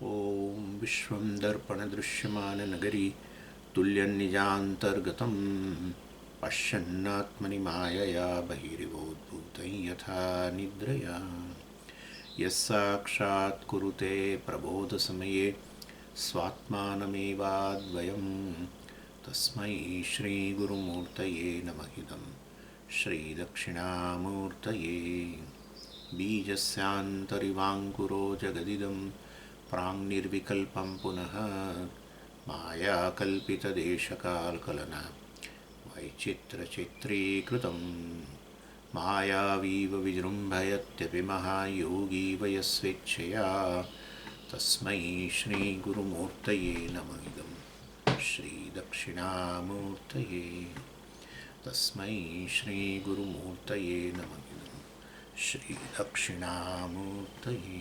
ॐ विश्वं दर्पणदृश्यमाननगरी तुल्यन्निजान्तर्गतं पश्यन्नात्मनि मायया बहिरिवोद्भूतं यथा निद्रया यस्साक्षात् कुरुते प्रबोधसमये स्वात्मानमेवाद्वयं तस्मै श्रीगुरुमूर्तये नमः इदं श्रीदक्षिणामूर्तये बीजस्यान्तरिवाङ्कुरो जगदिदं प्राङ्निर्विकल्पं पुनः मायाकल्पितदेशकालकलना वैचित्रचित्रीकृतं मायावीव विजृम्भयत्यपि महायोगी वयस्वेच्छया तस्मै श्रीगुरुमूर्तये नमः इदं श्रीदक्षिणामूर्तये तस्मै श्रीगुरुमूर्तये नमः इदं श्रीदक्षिणामूर्तये।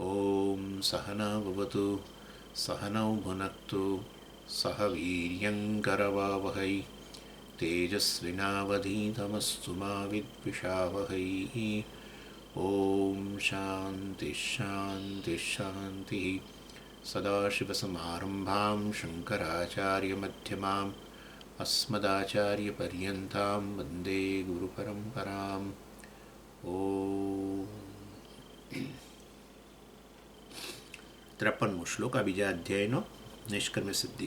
ॐ सहना भवतु सहनौ भुनक्तु सह वीर्यङ्करवावहै तेजस्विनावधीतमस्तु मा विद्विषावहै। ॐ शान्तिः शान्तिः शान्तिः। सदाशिवसमारम्भां शङ्कराचार्यमध्यमाम् अस्मदाचार्यपर्यन्तां वन्दे गुरुपरम्पराम्। ॐ 53મો શ્લોક આ બીજા અધ્યાયનો નિષ્કર્મ સિદ્ધિ.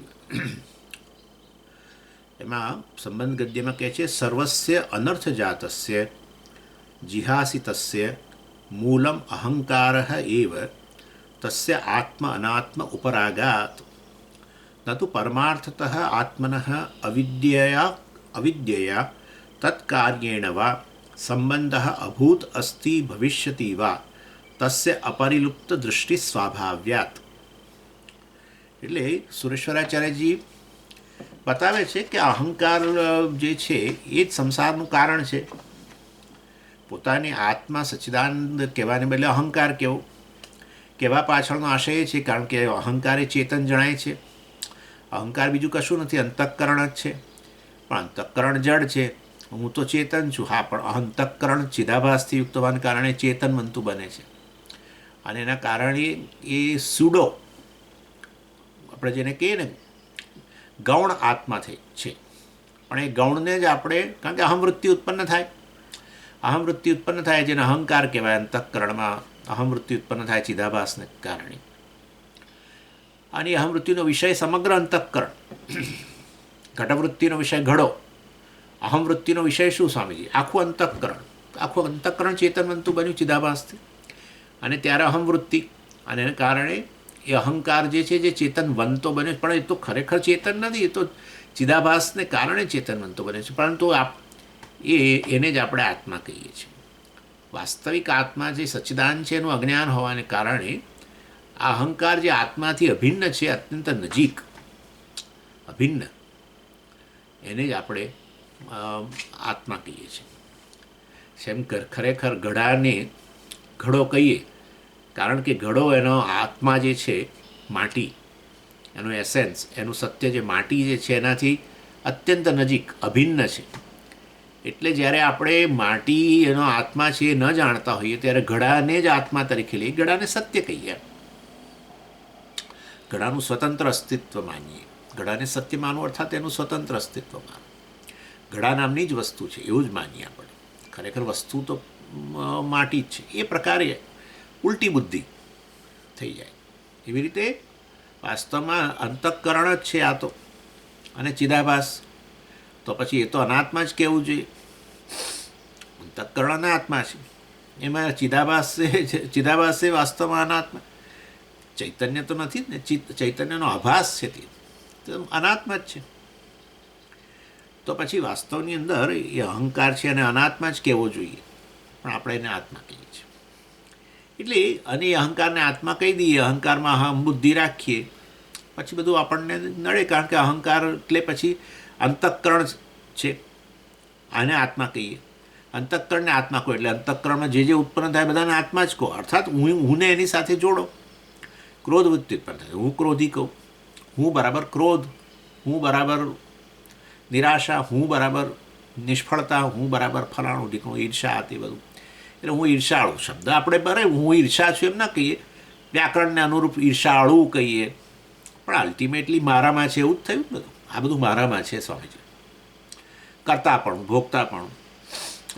એમાં સંબંધ ગદ્યમાં કહે છે, સર્વસ્ય અનર્થ જાતસ્ય જિહાસિતસ્ય મૂલમ અહંકારઃ એવ તસ્ય આત્મ અનાત્મ ઉપરાગાત ન તુ પરમાર્થતઃ આત્મનઃ અવિદ્યયા તત્કાર્યેણ વા સંબંધઃ અભૂત અસ્તિ ભવિષ્યતિ વા તસ્ય અપરિલુપ્ત દૃષ્ટિ સ્વાભાવ્યાત. એટલે સુરેશ્વરાચાર્યજી બતાવે છે કે અહંકાર જે છે એ જ સંસારનું કારણ છે. પોતાની આત્મા સચ્ચિદાનંદ કહેવાને બદલે અહંકાર કહેવા પાછળનો આશય એ છે કારણ કે અહંકાર એ ચેતન જણાય છે. અહંકાર બીજું કશું નથી, અંતઃકરણ જ છે. પણ અંતઃકરણ જડ છે, હું તો ચેતન છું. હા, પણ અંતઃકરણ ચિદાભાસથી યુક્ત હોવાને કારણે ચેતન બનતું બને છે. અને એના કારણે એ સૂડો આપણે જેને કહીએ ને ગૌણ આત્મા છે. પણ એ ગૌણને જ આપણે, કારણ કે અહમવૃત્તિ ઉત્પન્ન થાય જેને અહંકાર કહેવાય. અંતઃકરણમાં અહમવૃત્તિ ઉત્પન્ન થાય ચિદાભાસને કારણે. અને અહમવૃત્તિનો વિષય સમગ્ર અંતઃકરણ. ઘટવૃત્તિનો વિષય ઘડો, અહમવૃત્તિનો વિષય શું સ્વામીજી? આખું અંતઃકરણ ચેતન બનતું બન્યું ચિદાભાસથી. અને ત્યારે અહમવૃત્તિ, અને એને કારણે એ અહંકાર જે છે જે ચેતન બનતો બને, પણ એ તો ખરેખર ચેતન નથી, એ તો ચિદાભાસને કારણે ચેતન બનતો બને છે. પરંતુ એને જ આપણે આત્મા કહીએ છીએ. વાસ્તવિક આત્મા જે સચ્ચિદાન છે એનું અજ્ઞાન હોવાને કારણે આ અહંકાર જે આત્માથી અભિન્ન છે, અત્યંત નજીક અભિન્ન, એને જ આપણે આત્મા કહીએ છીએ. જેમ ખરેખર ઘડાને ઘડો કહીએ, કારણ કે ઘડો એનો આત્મા જે છે માટી, એનું એસેન્સ, એનું સત્ય જે માટી જે છે એનાથી અત્યંત નજીક અભિન્ન છે. એટલે જ્યારે આપણે માટી એનો આત્મા છે એ ન જાણતા હોઈએ ત્યારે ઘડાને જ આત્મા તરીકે લઈએ, ઘડાને સત્ય કહીએ, ઘડાનું સ્વતંત્ર અસ્તિત્વ માનીએ. ઘડાને સત્ય માનવું અર્થાત એનું સ્વતંત્ર અસ્તિત્વ માનવું. ઘડા નામની જ વસ્તુ છે એવું જ માનીએ આપણે. ખરેખર વસ્તુ તો માટી જ છે. એ પ્રકારે ઉલટી બુદ્ધિ થઈ જાય. એવી રીતે વાસ્તવમાં અંતઃકરણ જ છે આ તો, અને ચિદાભાસ તો પછી એ તો અનાત્મા જ કહેવું જોઈએ. અંતઃકરણ અનાત્મા છે, એમાં ચિદાભાસ છે વાસ્તવમાં અનાત્મા. ચૈતન્ય તો નથી જ ને, ચૈતન્યનો આભાસ છે તે અનાત્મા જ છે. તો પછી વાસ્તવની અંદર એ અહંકાર છે અને અનાત્મા જ કહેવો જોઈએ, પણ આપણે એને આત્મા કહીએ છીએ. એટલે અને એ અહંકારને આત્મા કહી દઈએ, અહંકારમાં અહમ બુદ્ધિ રાખીએ, પછી બધું આપણને નડે. કારણ કે અહંકાર એટલે પછી અંતઃકરણ છે, આને આત્મા કહીએ. અંતઃકરણને આત્મા કહો એટલે અંતઃકરણમાં જે ઉત્પન્ન થાય બધાને આત્મા જ કહો. અર્થાત હુંને એની સાથે જોડો. ક્રોધ વૃત્તિ ઉત્પન્ન થાય, હું ક્રોધી કહું, હું બરાબર ક્રોધ, હું બરાબર નિરાશા, હું બરાબર નિષ્ફળતા, હું બરાબર ફલાણું ઢીકણું, ઈર્ષા, તે બધું. એટલે હું ઈર્ષાળુ શબ્દ આપણે બરાબર હું ઈર્ષા છું એમ ના કહીએ, વ્યાકરણને અનુરૂપ ઈર્ષાળું કહીએ, પણ અલ્ટિમેટલી મારામાં છે એવું જ થયું બધું. આ બધું મારામાં છે સ્વામીજી. કરતાપણું, ભોગતાપણું,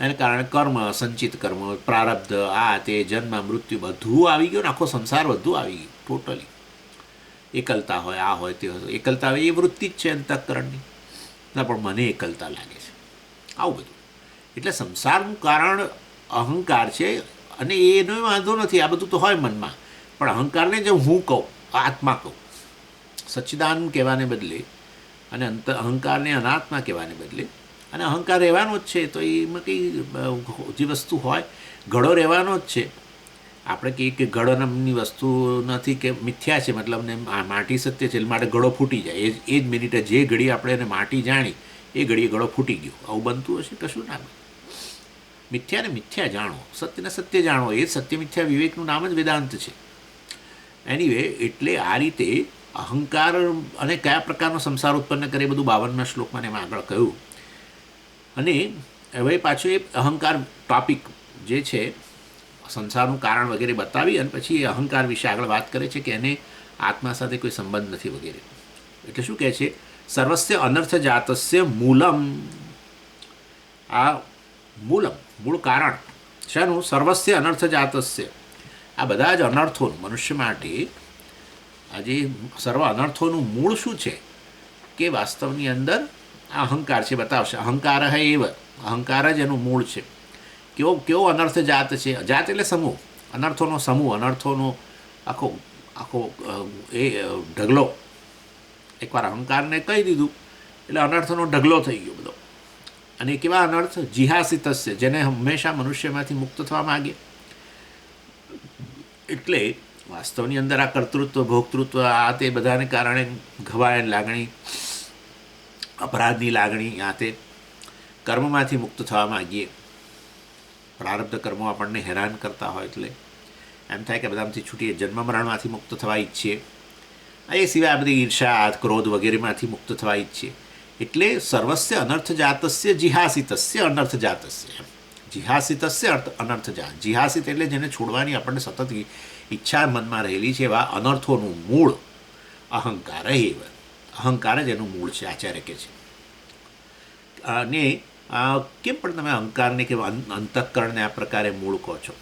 એને કારણે કર્મ, સંચિત કર્મ, પ્રારબ્ધ, આ તે જન્મ મૃત્યુ બધું આવી ગયું ને, આખો સંસાર બધું આવી ગયું ટોટલી. એકલતા હોય, આ હોય તે હોય, એકલતા હોય એ વૃત્તિ જ છે અંતઃકરણની. ના પણ મને એકલતા લાગે છે, આવું બધું. એટલે સંસારનું કારણ અહંકાર છે, અને એનો વાંધો નથી, આ બધું તો હોય મનમાં, પણ અહંકારને જો હું કહું, આત્મા કહું, સચ્ચિદાનંદ કહેવાને બદલે, અને અહંકારને અનાત્મા કહેવાને બદલે, અને અહંકાર રહેવાનો જ છે, તો એમાં કંઈ જે વસ્તુ હોય ઘડો રહેવાનો જ છે. આપણે કહીએ કે ઘડો નામની વસ્તુ નથી, કે મિથ્યા છે, મતલબ ને માટી સત્ય છે, એટલે માટે ઘડો ફૂટી જાય. એ જ મિનિટે જે ઘડી આપણે એને માટી જાણી એ ઘડીએ ઘડો ફૂટી ગયો. આવું બનતું હશે? કશું ના બને. મિથ્યાને મિથ્યા જાણો, સત્યને સત્ય જાણો, એ સત્ય મિથ્યા વિવેકનું નામ જ વેદાંત છે. એનીવે, એટલે આ રીતે અહંકાર અને કયા પ્રકારનો સંસાર ઉત્પન્ન કરે એ બધું 52મા શ્લોકમાં એમાં આગળ કહ્યું. અને હવે પાછું એ અહંકાર ટોપિક જે છે, સંસારનું કારણ વગેરે બતાવી અને પછી એ અહંકાર વિશે આગળ વાત કરે છે કે એને આત્મા સાથે કોઈ સંબંધ નથી વગેરે. એટલે શું કહે છે? સર્વસ્ય અનર્થ જાતસ્ય મૂલમ. આ મૂલમ, મૂળ કારણ શાનું? સર્વસ્ય અનર્થ જાતસ્ય. આ બધા જ અનર્થોનું મનુષ્ય માટે આજે સર્વ અનર્થોનું મૂળ શું છે? કે વાસ્તવની અંદર આ અહંકાર છે, બતાવશે. અહંકાર હૈ એવ, અહંકાર જ એનું મૂળ છે. કેવો અનર્થ જાત છે? જાત એટલે સમૂહ, અનર્થોનો સમૂહ, અનર્થોનો આખો આખો એ ઢગલો. એકવાર અહંકારને કહી દીધું એટલે અનર્થનો ઢગલો થઈ ગયો બધો. અને કેવા અનર્થ? જિહાસિતસ્ય, જેને હંમેશા મનુષ્યમાંથી મુક્ત થવા માગે. એટલે વાસ્તવની અંદર આ કર્તૃત્વ, ભોક્તૃત્વ, આ તે બધાને કારણે ઘવાયની લાગણી, અપરાધની લાગણી, આ તે કર્મમાંથી મુક્ત થવા માગીએ. પ્રારબ્ધ કર્મો આપણને હેરાન કરતા હોય એટલે એમ થાય કે બધામાંથી છૂટીએ, જન્મ મરણમાંથી મુક્ત થવા ઈચ્છીએ. એ સિવાય આ બધી ઈર્ષા, ક્રોધ વગેરેમાંથી મુક્ત થવા ઈચ્છીએ. એટલે સર્વસ્ય અનર્થ જાતસ્ય જિહાસિતસ્ય અનર્થ જાતસ્ય. જિહાસિતસ્ય અનર્થ જાત. જિહાસિત એટલે જેને છોડવાની આપણને સતત ઈચ્છા મનમાં રહેલી છે, એવા અનર્થોનું મૂળ અહંકાર એવ. અહંકાર જ એનું મૂળ છે, આચાર્ય કહે છે. અને કેમ પણ તમે અહંકારને કે અંતઃકરણને આ પ્રકારે મૂળ કહો છો?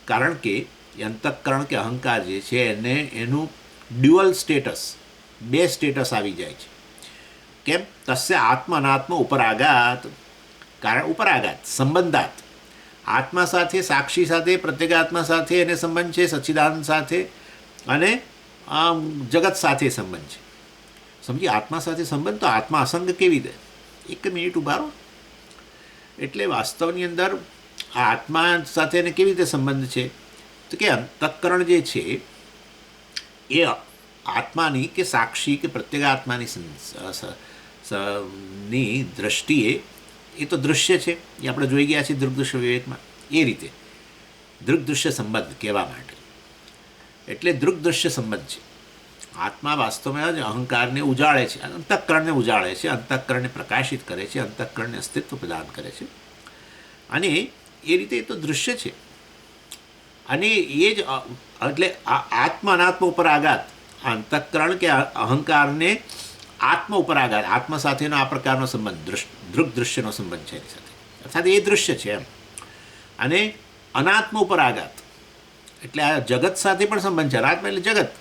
કારણ કે અંતઃકરણ કે અહંકાર જે છે એને એનું ડ્યુઅલ સ્ટેટસ, બે સ્ટેટસ આવી જાય છે. કેમ? તસ્ય આત્મ અનાત્મ ઉપરાઘાત. કારણ ઉપરાઘાત, સંબંધાત. આત્મા સાથે, સાક્ષી સાથે, પ્રત્યેગાત્મા સાથે એને સંબંધ છે, સચ્ચિદાનંદ સાથે અને જગત સાથે સંબંધ છે. સમજી? આત્મા સાથે સંબંધ તો આત્મા અસંગ કેવી રીતે? એક મિનિટ ઉભા રહો. એટલે વાસ્તવની અંદર આ આત્મા સાથે એને કેવી રીતે સંબંધ છે? તો કે અંતઃકરણ જે છે એ આત્માની કે સાક્ષી કે પ્રત્યેગાત્માની ની દ્રષ્ટિએ એ તો દૃશ્ય છે, એ આપણે જોઈ ગયા છીએ દૃગ્દૃશ્ય વિવેકમાં. એ રીતે દૃગ્દૃશ્ય સંબંધ કહેવા માટે, એટલે દૃગ્દૃશ્ય સંબંધ છે. આત્મા વાસ્તવમાં જ અહંકારને ઉજાળે છે, અંતઃકરણને ઉજાળે છે, અંતઃકરણને પ્રકાશિત કરે છે, અંતઃકરણને અસ્તિત્વ પ્રદાન કરે છે. અને એ રીતે એ તો દૃશ્ય છે. અને એ જ એટલે આત્મ અનાત્મ ઉપર આઘાત, અંતઃકરણ કે અહંકારને આત્મ ઉપર આઘાત, આત્મા સાથેનો આ પ્રકારનો સંબંધ, દૃગ્દૃશ્યનો સંબંધ છે એની સાથે, અર્થાત એ દૃશ્ય છે એમ. અને અનાત્મ ઉપર આઘાત એટલે આ જગત સાથે પણ સંબંધ છે. અનાત્મા એટલે જગત,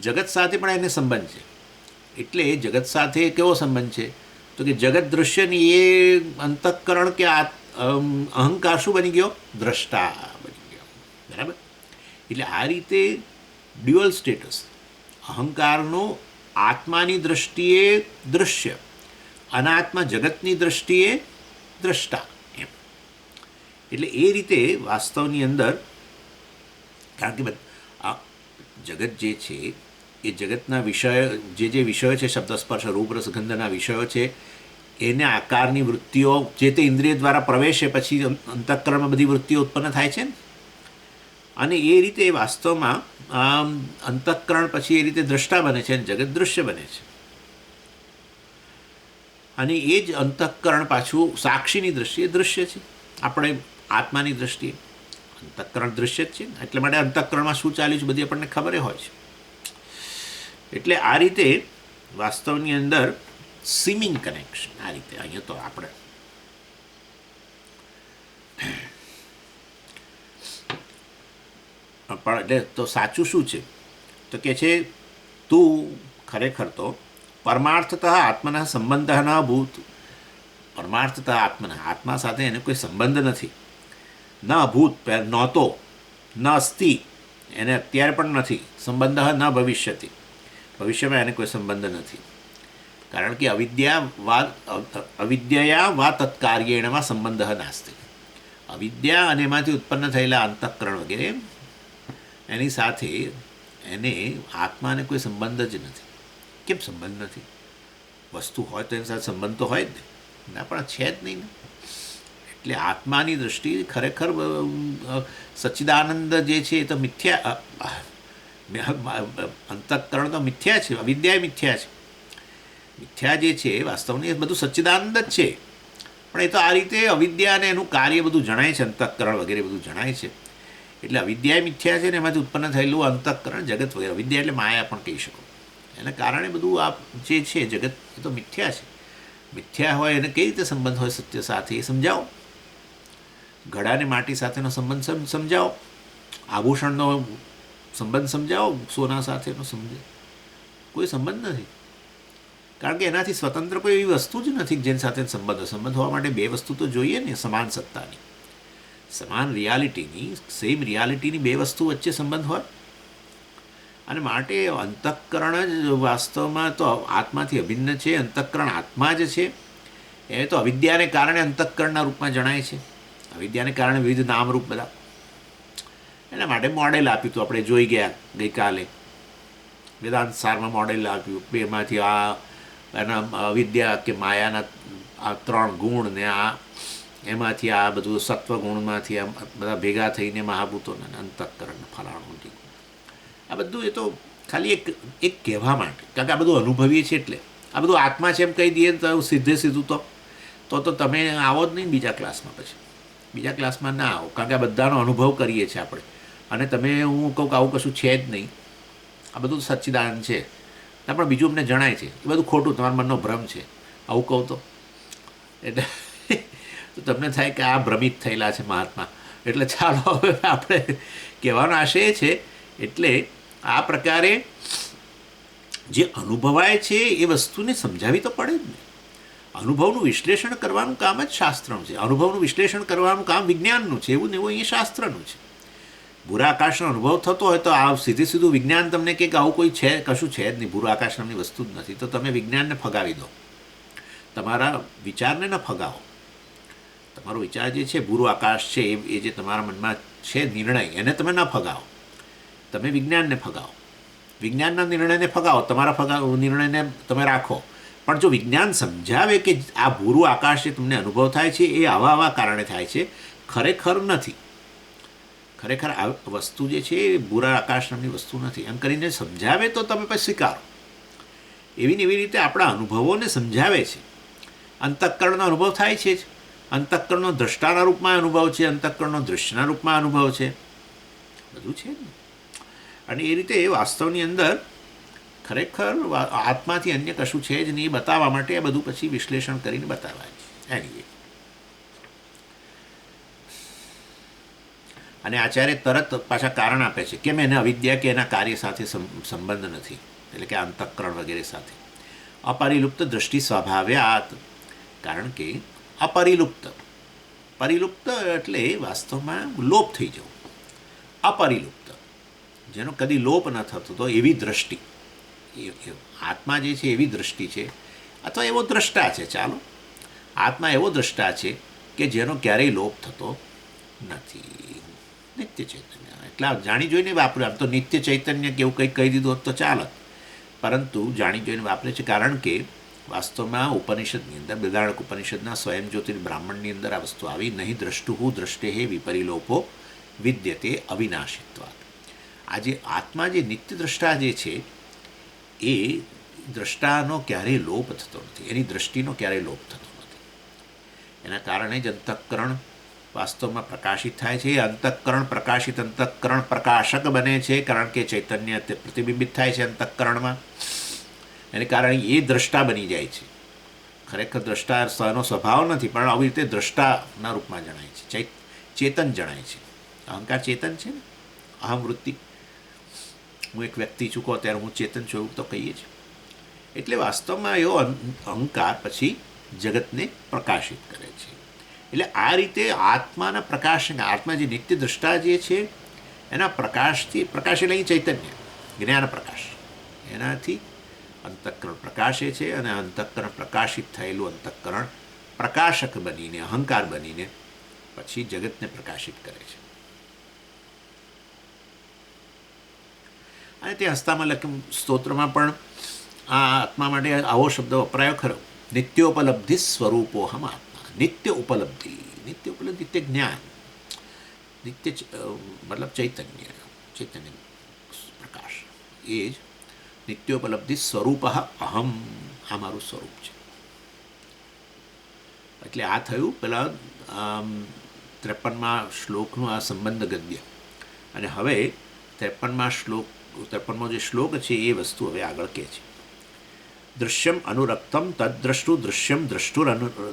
જગત સાથે પણ એને સંબંધ છે. એટલે જગત સાથે કેવો સંબંધ છે? તો કે જગત દૃશ્યની એ અંતઃકરણ કે અહંકાર શું બની ગયો? દ્રષ્ટા બની ગયો. બરાબર? એટલે આ રીતે ડ્યુઅલ સ્ટેટસ, અહંકારનો આત્માની દૃષ્ટિએ દૃશ્ય, અનાત્મા જગતની દૃષ્ટિએ દ્રષ્ટા એમ. એટલે એ રીતે વાસ્તવની અંદર, કારણ કે જગત જે છે એ જગતના વિષય, જે વિષયો છે, શબ્દ સ્પર્શ રૂપ રસ ગંધના વિષયો છે, એને આકારની વૃત્તિઓ જે તે ઇન્દ્રિય દ્વારા પ્રવેશે પછી અંતઃકરણમાં બધી વૃત્તિઓ ઉત્પન્ન થાય છે ને. અને એ રીતે વાસ્તવમાં અંતઃકરણ પછી એ રીતે દ્રષ્ટા બને છે અને જગત દૃશ્ય બને છે. અને એ જ અંતઃકરણ પાછું સાક્ષીની દૃષ્ટિએ દૃશ્ય છે, આપણે આત્માની દૃષ્ટિએ. અંતઃકરણ દૃશ્ય જ છે ને, એટલે માટે અંતઃકરણમાં શું ચાલ્યું છે બધી આપણને ખબર હોય છે. એટલે આ રીતે વાસ્તવની અંદર સીમિંગ કનેક્શન આ રીતે અહીંયા તો આપણે પણ એટલે તો સાચું શું છે તો કે છે તું ખરેખર તો પરમાર્થતઃ આત્મના સંબંધ ન ભૂત. પરમાર્થતઃ આત્મા સાથે એને કોઈ સંબંધ નથી. ન ભૂત નહોતો, ન અસ્તિ એને અત્યારે પણ નથી, સંબંધ ન ભવિષ્યતિ ભવિષ્યમાં એને કોઈ સંબંધ નથી. કારણ કે અવિદ્યા વા તત્કાર્યેણમાં સંબંધ નાસ્તિ. અવિદ્યા અને એમાંથી ઉત્પન્ન થયેલા અંતઃકરણ વગેરે એની સાથે એને આત્માને કોઈ સંબંધ જ નથી. કેમ સંબંધ નથી? વસ્તુ હોય તો એની સાથે સંબંધ તો હોય જ નહીં, ના પણ છે જ નહીં ને. એટલે આત્માની દૃષ્ટિ ખરેખર સચ્ચિદાનંદ જે છે એ તો મિથ્યા, અંતઃકરણ તો મિથ્યા છે, અવિદ્યા મિથ્યા છે. મિથ્યા જે છે વાસ્તવની બધું સચ્ચિદાનંદ જ છે, પણ એ તો આ રીતે અવિદ્યા અને એનું કાર્ય બધું જણાય છે, અંતઃકરણ વગેરે બધું જણાય છે. એટલે અવિદ્યા મિથ્યા છે ને એમાંથી ઉત્પન્ન થયેલું અંતઃકરણ જગત વગેરે, અવિદ્યા એટલે માયા પણ કહી શકો. એના કારણે બધું આ જે છે જગત એ તો મિથ્યા છે. મિથ્યા હોય એને કઈ રીતે સંબંધ હોય સત્ય સાથે એ સમજાવો. ઘડાને માટી સાથેનો સંબંધ સમજાવો, આભૂષણનો સંબંધ સમજાવો, સોના સાથેનો કોઈ સંબંધ નથી. કારણ કે એનાથી સ્વતંત્ર કોઈ એવી વસ્તુ જ નથી જેની સાથે સંબંધ હોવા માટે બે વસ્તુ તો જોઈએ ને, સમાન સત્તાની, સમાન રિયાલિટીની, સેમ રિયાલિટીની બે વસ્તુ વચ્ચે સંબંધ હોય. અને માટે અંતઃકરણ જ વાસ્તવમાં તો આત્માથી અભિન્ન છે. અંતઃકરણ આત્મા જ છે. એ તો અવિદ્યાને કારણે અંતઃકરણના રૂપમાં જણાય છે. અવિદ્યાને કારણે વિવિધ નામરૂપ બધા. એના માટે મોડેલ આપ્યું હતું, આપણે જોઈ ગયા ગઈકાલે વેદાંત સારમાં મોડેલ આપ્યું. બેમાંથી આ એના અવિદ્યા કે માયાના આ 3 ગુણ ને આ એમાંથી આ બધું સત્વગુણમાંથી આ બધા ભેગા થઈને મહાભૂતોના અંતઃકરણ ફલાણું. આ બધું એ તો ખાલી એક કહેવા માટે, કારણ કે આ બધું અનુભવીએ છીએ એટલે આ બધું આત્મા છે એમ કહી દઈએ તો સીધું તો તમે આવો જ નહીં બીજા ક્લાસમાં. પછી બીજા ક્લાસમાં ના આવો, કારણ કે આ બધાનો અનુભવ કરીએ છીએ આપણે. અને તમે હું કહું કે આવું કશું છે જ નહીં, આ બધું સચ્ચિદાનંદ છે, પણ બીજું અમને જણાય છે એ બધું ખોટું, તમારા મનનો ભ્રમ છે આવું કહું તો. એટલે તો તમને થાય કે આ ભ્રમિત થયેલા છે મહાત્મા. એટલે ચાલો હવે આપણે કહેવાનો આશય છે. એટલે આ પ્રકારે જે અનુભવાય છે એ વસ્તુને સમજાવી તો પડે જ ને. અનુભવનું વિશ્લેષણ કરવાનું કામ જ શાસ્ત્રનું છે. અનુભવનું વિશ્લેષણ કરવાનું કામ વિજ્ઞાનનું છે. એવું ને એવું અહીંયા શાસ્ત્રનું છે. ભૂરા આકાશનો અનુભવ થતો હોય તો આ સીધું વિજ્ઞાન તમને કે આવું કોઈ છે, કશું છે જ નહીં, ભૂરા આકાશ નામની વસ્તુ જ નથી, તો તમે વિજ્ઞાનને ફગાવી દો, તમારા વિચારને ન ફગાવો. તમારો વિચાર જે છે ભૂરું આકાશ છે એ જે તમારા મનમાં છે નિર્ણય, એને તમે ન ફગાવો, તમે વિજ્ઞાનને ફગાવો. વિજ્ઞાનના નિર્ણયને ફગાવો, તમારા નિર્ણયને તમે રાખો. પણ જો વિજ્ઞાન સમજાવે કે આ ભૂરું આકાશ જે તમને અનુભવ થાય છે એ આવા કારણે થાય છે, ખરેખર નથી, ખરેખર આ વસ્તુ જે છે એ ભૂરા આકાશ નામની વસ્તુ નથી, એમ કરીને સમજાવે તો તમે પછી સ્વીકારો. એવી ને એવી રીતે આપણા અનુભવોને સમજાવે છે. અંતઃકરણનો અનુભવ થાય છે જ, અંતઃકરણનો દ્રષ્ટાના રૂપમાં અનુભવ છે, અંતઃકરણનો દૃશ્યના રૂપમાં અનુભવ છે, બધું છે ને. અને એ રીતે વાસ્તવની અંદર ખરેખર આત્માથી અન્ય કશું છે જ નહીં બતાવવા માટે આ બધું પછી વિશ્લેષણ કરીને બતાવાય છે. એની અને આચાર્ય તરત પાછા કારણ આપે છે કેમ એને અવિદ્યા કે એના કાર્ય સાથે સંબંધ નથી, એટલે કે અંતઃકરણ વગેરે સાથે. અપરિલુપ્ત દૃષ્ટિ સ્વભાવ્યાત, કારણ કે પરિલુપ્ત એટલે વાસ્તવમાં લોપ થઈ જવું. અપરિલુપ્ત જેનો કદી લોપ ન થતો તો એવી દ્રષ્ટિ, આત્મા જે છે એવી દ્રષ્ટિ છે, અથવા એવો દ્રષ્ટા છે. ચાલો, આત્મા એવો દ્રષ્ટા છે કે જેનો ક્યારેય લોપ થતો નથી. નિત્ય ચૈતન્ય, એટલે જાણી જોઈને વાપરે. આમ તો નિત્ય ચૈતન્ય કે એવું કંઈક કહી દીધું હોત તો ચાલત, પરંતુ જાણી જોઈને વાપરે છે. કારણ કે વાસ્તવમાં ઉપનિષદની અંદર, બૃહદારણ્યક ઉપનિષદના સ્વયં જ્યોતિર બ્રાહ્મણની અંદર આ વસ્તુ આવી, નહીં દ્રષ્ટુ દ્રષ્ટે વિપરિલોપો વિદ્યતે અવિનાશિત્વાત. આજે આત્મા જે નિત્ય દ્રષ્ટા જે છે એ દ્રષ્ટાનો ક્યારેય લોપ થતો નથી, એની દ્રષ્ટિનો ક્યારેય લોપ થતો નથી. એના કારણે જ અંતઃકરણ વાસ્તવમાં પ્રકાશિત થાય છે. એ અંતઃકરણ પ્રકાશિત અંતઃકરણ પ્રકાશક બને છે, કારણ કે ચૈતન્ય તે પ્રતિબિંબિત થાય છે અંતઃકરણમાં. એને કારણે એ દ્રષ્ટા બની જાય છે. ખરેખર દ્રષ્ટાનો સ્વભાવ નથી, પણ આવી રીતે દ્રષ્ટાના રૂપમાં જણાય છે. ચેતન જણાય છે. અહંકાર ચેતન છે ને, અહમ વૃત્તિ. હું એક વ્યક્તિ છું કહો ત્યારે હું ચેતન છું એવું તો કહીએ છીએ. એટલે વાસ્તવમાં એવો અહંકાર પછી જગતને પ્રકાશિત કરે છે. એટલે આ રીતે આત્માના પ્રકાશ, આત્મા જે નિત્ય દ્રષ્ટા જે છે એના પ્રકાશથી, પ્રકાશ એટલે અહીં ચૈતન્ય જ્ઞાન પ્રકાશ, એનાથી અંતઃકરણ પ્રકાશે છે. અને અંતઃકરણ પ્રકાશિત થયેલું અંતઃકરણ પ્રકાશક બનીને, અહંકાર બનીને પછી જગતને પ્રકાશિત કરે છે. અને તે હસ્તામાં લખ્યું સ્તોત્રમાં પણ આ આત્મા માટે આવો શબ્દ વપરાયો ખરો. નિત્યોપલબ્ધિ સ્વરૂપોહમ આત્મા. નિત્ય ઉપલબ્ધિ, નિત્ય ઉપલબ્ધિ, નિત્ય જ્ઞાન, નિત્ય મતલબ ચૈતન્ય પ્રકાશ. એ જ નિત્યોપલબ્ધિ સ્વરૂપ અહમ, આ મારું સ્વરૂપ છે. એટલે આ થયું પેલા 53મા શ્લોકનું આ સંબંધ ગદ્ય. અને હવે 53મો જે શ્લોક છે એ વસ્તુ હવે આગળ કહે છે. દૃશ્યમ અનુરક્તમ તદ્દ્રષ્ટુ દૃશ્યમ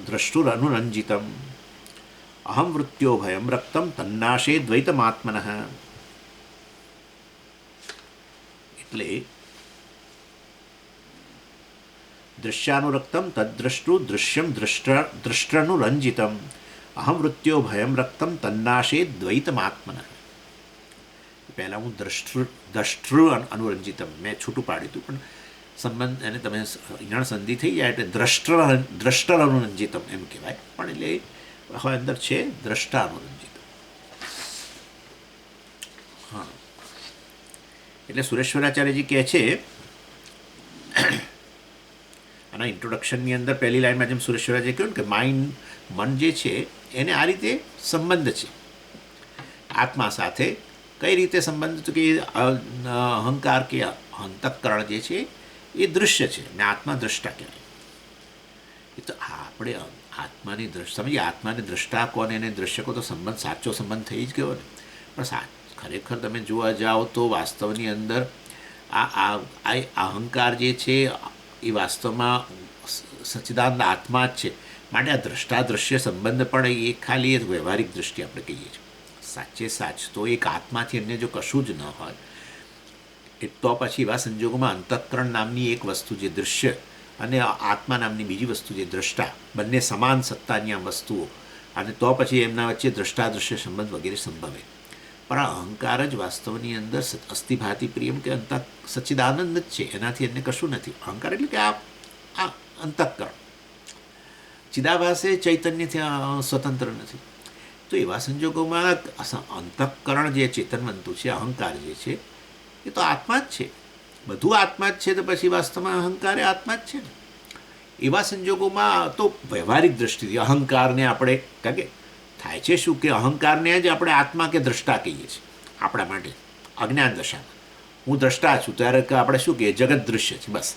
દ્રષ્ટુરનુરંજિતમ અહમ વૃત્યો ભયમ રક્તમ તન્નાશે દ્વૈતમાત્મનઃ. એટલે દૃશ્યાનુરક્તમ તદ્દ્રષ્ટુ દૃશ્યમ દ્રષ્ટનુરંજિતમ અહમ વૃત્યો ભયમ રક્તમ તન્નાશે દ્વૈતમાત્મનઃ. પહેલાં હું દ્રષ્ટૃ અનુરંજિતમ મેં છૂટું પાડ્યું હતું, પણ સંબંધ એને તમે ઈણ સંધિ થઈ જાય એટલે દ્રષ્ટર અનુરંજિતમ એમ કહેવાય. પણ એટલે હવે અંદર છે દ્રષ્ટા અનુરંજિતમ. હા, એટલે સુરેશ્વરાચાર્યજી કહે છે આના ઇન્ટ્રોડક્શનની અંદર પહેલી લાઈનમાં જેમ સુરેશ્વરાચાર્ય કહ્યું ને કે મન જે છે એને આ રીતે સંબંધ છે આત્મા સાથે. કઈ રીતે સંબંધ? તો કે અહંકાર કે અંતઃકરણ જે છે એ દૃશ્ય છે ને આત્મા દ્રષ્ટા કહેવાય. એ તો આપણે આત્માની સમજીએ, આત્માને દ્રષ્ટા કોને એને દૃશ્ય કો તો સંબંધ, સાચો સંબંધ થઈ જ ગયો ને. પણ ખરેખર તમે જોવા જાઓ તો વાસ્તવની અંદર આ અહંકાર જે છે એ વાસ્તવમાં સચ્ચિદાનંદ આત્મા જ છે. માટે આ દ્રષ્ટા દૃશ્ય સંબંધ પણ એ ખાલી એક વ્યવહારિક દૃષ્ટિ આપણે કહીએ છીએ. સાચે સાચ તો એક આત્માથી અન્ય જો કશું જ ન હોય તો પછી એવા સંજોગોમાં અંતઃકરણ નામની એક વસ્તુ જે દૃશ્ય અને આત્મા નામની બીજી વસ્તુ જે દ્રષ્ટા, બંને સમાન સત્તાની આ વસ્તુઓ, અને તો પછી એમના વચ્ચે દ્રષ્ટા દૃશ્ય સંબંધ વગેરે સંભવે. પણ અહંકાર જ વાસ્તવની અંદર અસ્થિભાતિ પ્રિયમ કે સચ્ચિદાનંદ જ છે, એનાથી અન્ય કશું નથી. અહંકાર એટલે કે આ અંતઃકરણ ચિદાભાસે ચૈતન્યથી સ્વતંત્ર નથી. તો એવા સંજોગોમાં અંતઃકરણ જે ચેતનવંતુ છે, અહંકાર જે છે એ તો આત્મા જ છે. બધું આત્મા જ છે, તો પછી વાસ્તવમાં અહંકાર એ આત્મા જ છે ને. એવા સંજોગોમાં તો વ્યવહારિક દૃષ્ટિથી અહંકારને આપણે, કારણ કે થાય છે શું કે અહંકારને જ આપણે આત્મા કે દ્રષ્ટા કહીએ છીએ. આપણા માટે અજ્ઞાન દશામાં હું દ્રષ્ટા છું ત્યારે આપણે શું કહીએ? જગત દૃશ્ય છે, બસ.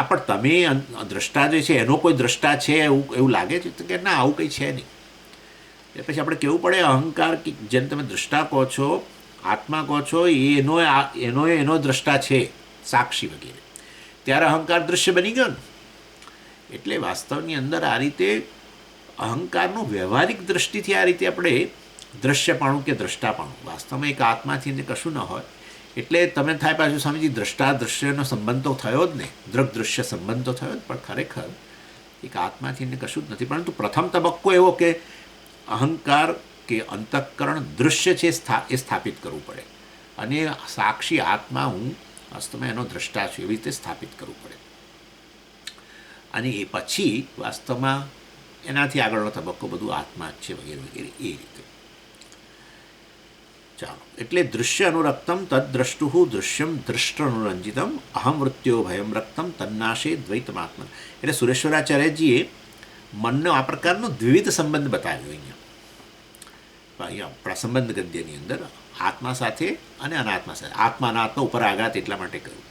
પણ તમે દ્રષ્ટા જે છે એનો કોઈ દ્રષ્ટા છે એવું લાગે છે? તો કે ના, આવું કંઈ છે નહીં. એ પછી આપણે કહેવું પડે અહંકાર જેમ તમે દ્રષ્ટા કહો છો, આત્મા કહો છો, એનો દ્રષ્ટા છે સાક્ષી વગેરે, ત્યારે અહંકાર દૃશ્ય બની ગયો ને. એટલે વાસ્તવની અંદર આ રીતે અહંકારનું વ્યવહારિક દૃષ્ટિથી આ રીતે આપણે દ્રશ્યપણું કે દ્રષ્ટાપણું, વાસ્તવમાં એક આત્માથી એને કશું ન હોય. એટલે તમે થાય પાછું સ્વામીજી દ્રષ્ટા દૃશ્યનો સંબંધ તો થયો જ ને, દ્રગ દૃશ્ય સંબંધ તો થયો જ, પણ ખરેખર એક આત્માથી એને કશું જ નથી. પરંતુ પ્રથમ તબક્કો એવો કે અહંકાર કે અંતઃકરણ દૃશ્ય છે એ સ્થાપિત કરવું પડે, અને સાક્ષી આત્મા હું વાસ્તવમાં એનો દ્રષ્ટા છું એવી રીતે સ્થાપિત કરવું પડે. અને એ પછી વાસ્તવમાં એનાથી આગળનો તબક્કો બધું આત્મા જ છે વગેરે વગેરે એ રીતે. ચાલો, એટલે દૃશ્ય અનુરક્તમ તદ્દ્રષ્ટુ દૃશ્યમ દ્રષ્ટનુરંજિતમ અહમ વૃત્યો ભયમ રક્તમ તન્નાશે દ્વૈતમાત્મન. એટલે સુરેશ્વરાચાર્યજીએ મનનો આ પ્રકારનો દ્વિવિધ સંબંધ બતાવ્યો અહીંયા પ્રસંબંધ ગદ્યની અંદર, આત્મા સાથે અને અનાત્મા સાથે. આત્મા અનાત્મા ઉપર આઘાત એટલા માટે કર્યું.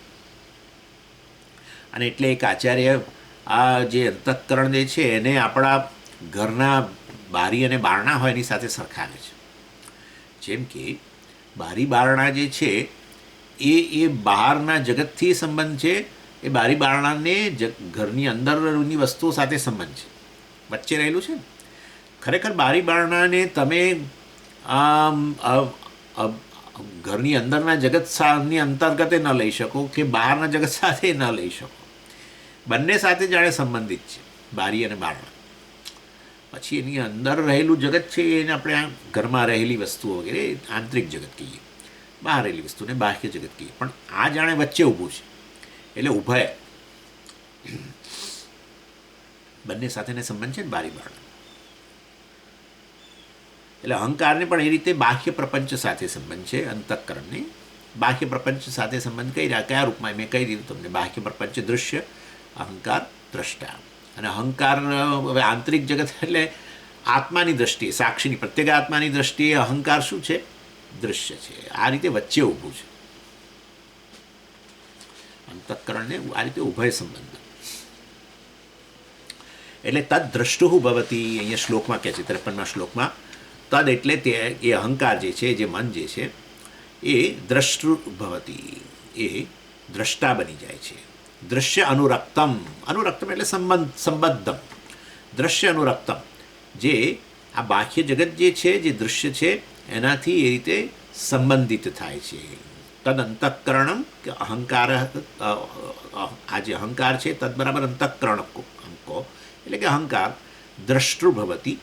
અને એટલે એક આચાર્ય આ જે અંતઃકરણ જે છે એને આપણા ઘરના બારી અને બારણા હોય એની સાથે સરખાવે છે. જેમ કે બારી બારણા જે છે એ બહારના જગતથી સંબંધ છે, એ બારી બારણાને ઘરની અંદરની વસ્તુઓ સાથે સંબંધ છે, વચ્ચે રહેલું છે ને. ખરેખર બારી બારણાને તમે ઘરની અંદરના જગતની અંતર્ગતે ન લઈ શકો કે બહારના જગત સાથે ન લઈ શકો. બંને સાથે જાણે સંબંધિત છે બારી અને બારણા. પછી એની અંદર રહેલું જગત છે એને આપણે આ ઘરમાં રહેલી વસ્તુઓ વગેરે આંતરિક જગત કહીએ, બહાર રહેલી વસ્તુને બાહ્ય જગત કહીએ. પણ આ જાણે વચ્ચે ઊભું છે, એટલે ઉભય બંને સાથેને સંબંધ છે ને બારી બારણા. એટલે અહંકારને પણ એ રીતે બાહ્ય પ્રપંચ સાથે સંબંધ છે. અંતઃકરણને બાહ્ય પ્રપંચ સાથે સંબંધ કઈ રહ્યા, કયા રૂપમાં મેં કહી દીધું તમને. બાહ્ય પ્રપંચ દૃશ્ય, અહંકાર દ્રષ્ટા. અને અહંકાર હવે આંતરિક જગત એટલે આત્માની દ્રષ્ટિએ, સાક્ષીની પ્રત્યેક આત્માની દ્રષ્ટિએ અહંકાર શું છે? દૃશ્ય છે. આ રીતે વચ્ચે ઊભું છે અંતઃકરણને, આ રીતે ઉભય સંબંધ. એટલે તદ દ્રષ્ટુ ભવતી, અહીંયા શ્લોકમાં કહે છે 53મા શ્લોકમાં. તદ એટલે તે એ અહંકાર જે છે, જે મન જે છે એ દ્રષ્ટુ ભવતી, એ દ્રષ્ટા બની જાય છે. દૃશ્ય અનુરક્તમ, અનુરક્તમ એટલે સંબદ્ધમ, દૃશ્ય અનુરક્તમ, જે આ બાહ્ય જગત જે છે, જે દૃશ્ય છે એનાથી એ રીતે સંબંધિત થાય છે. તદ અંતઃકરણમ, કે અહંકાર, આ જે અહંકાર છે તદ બરાબર અંતઃકરણ અંકો, એટલે કે અહંકાર દ્રષ્ટૃ ભવતી,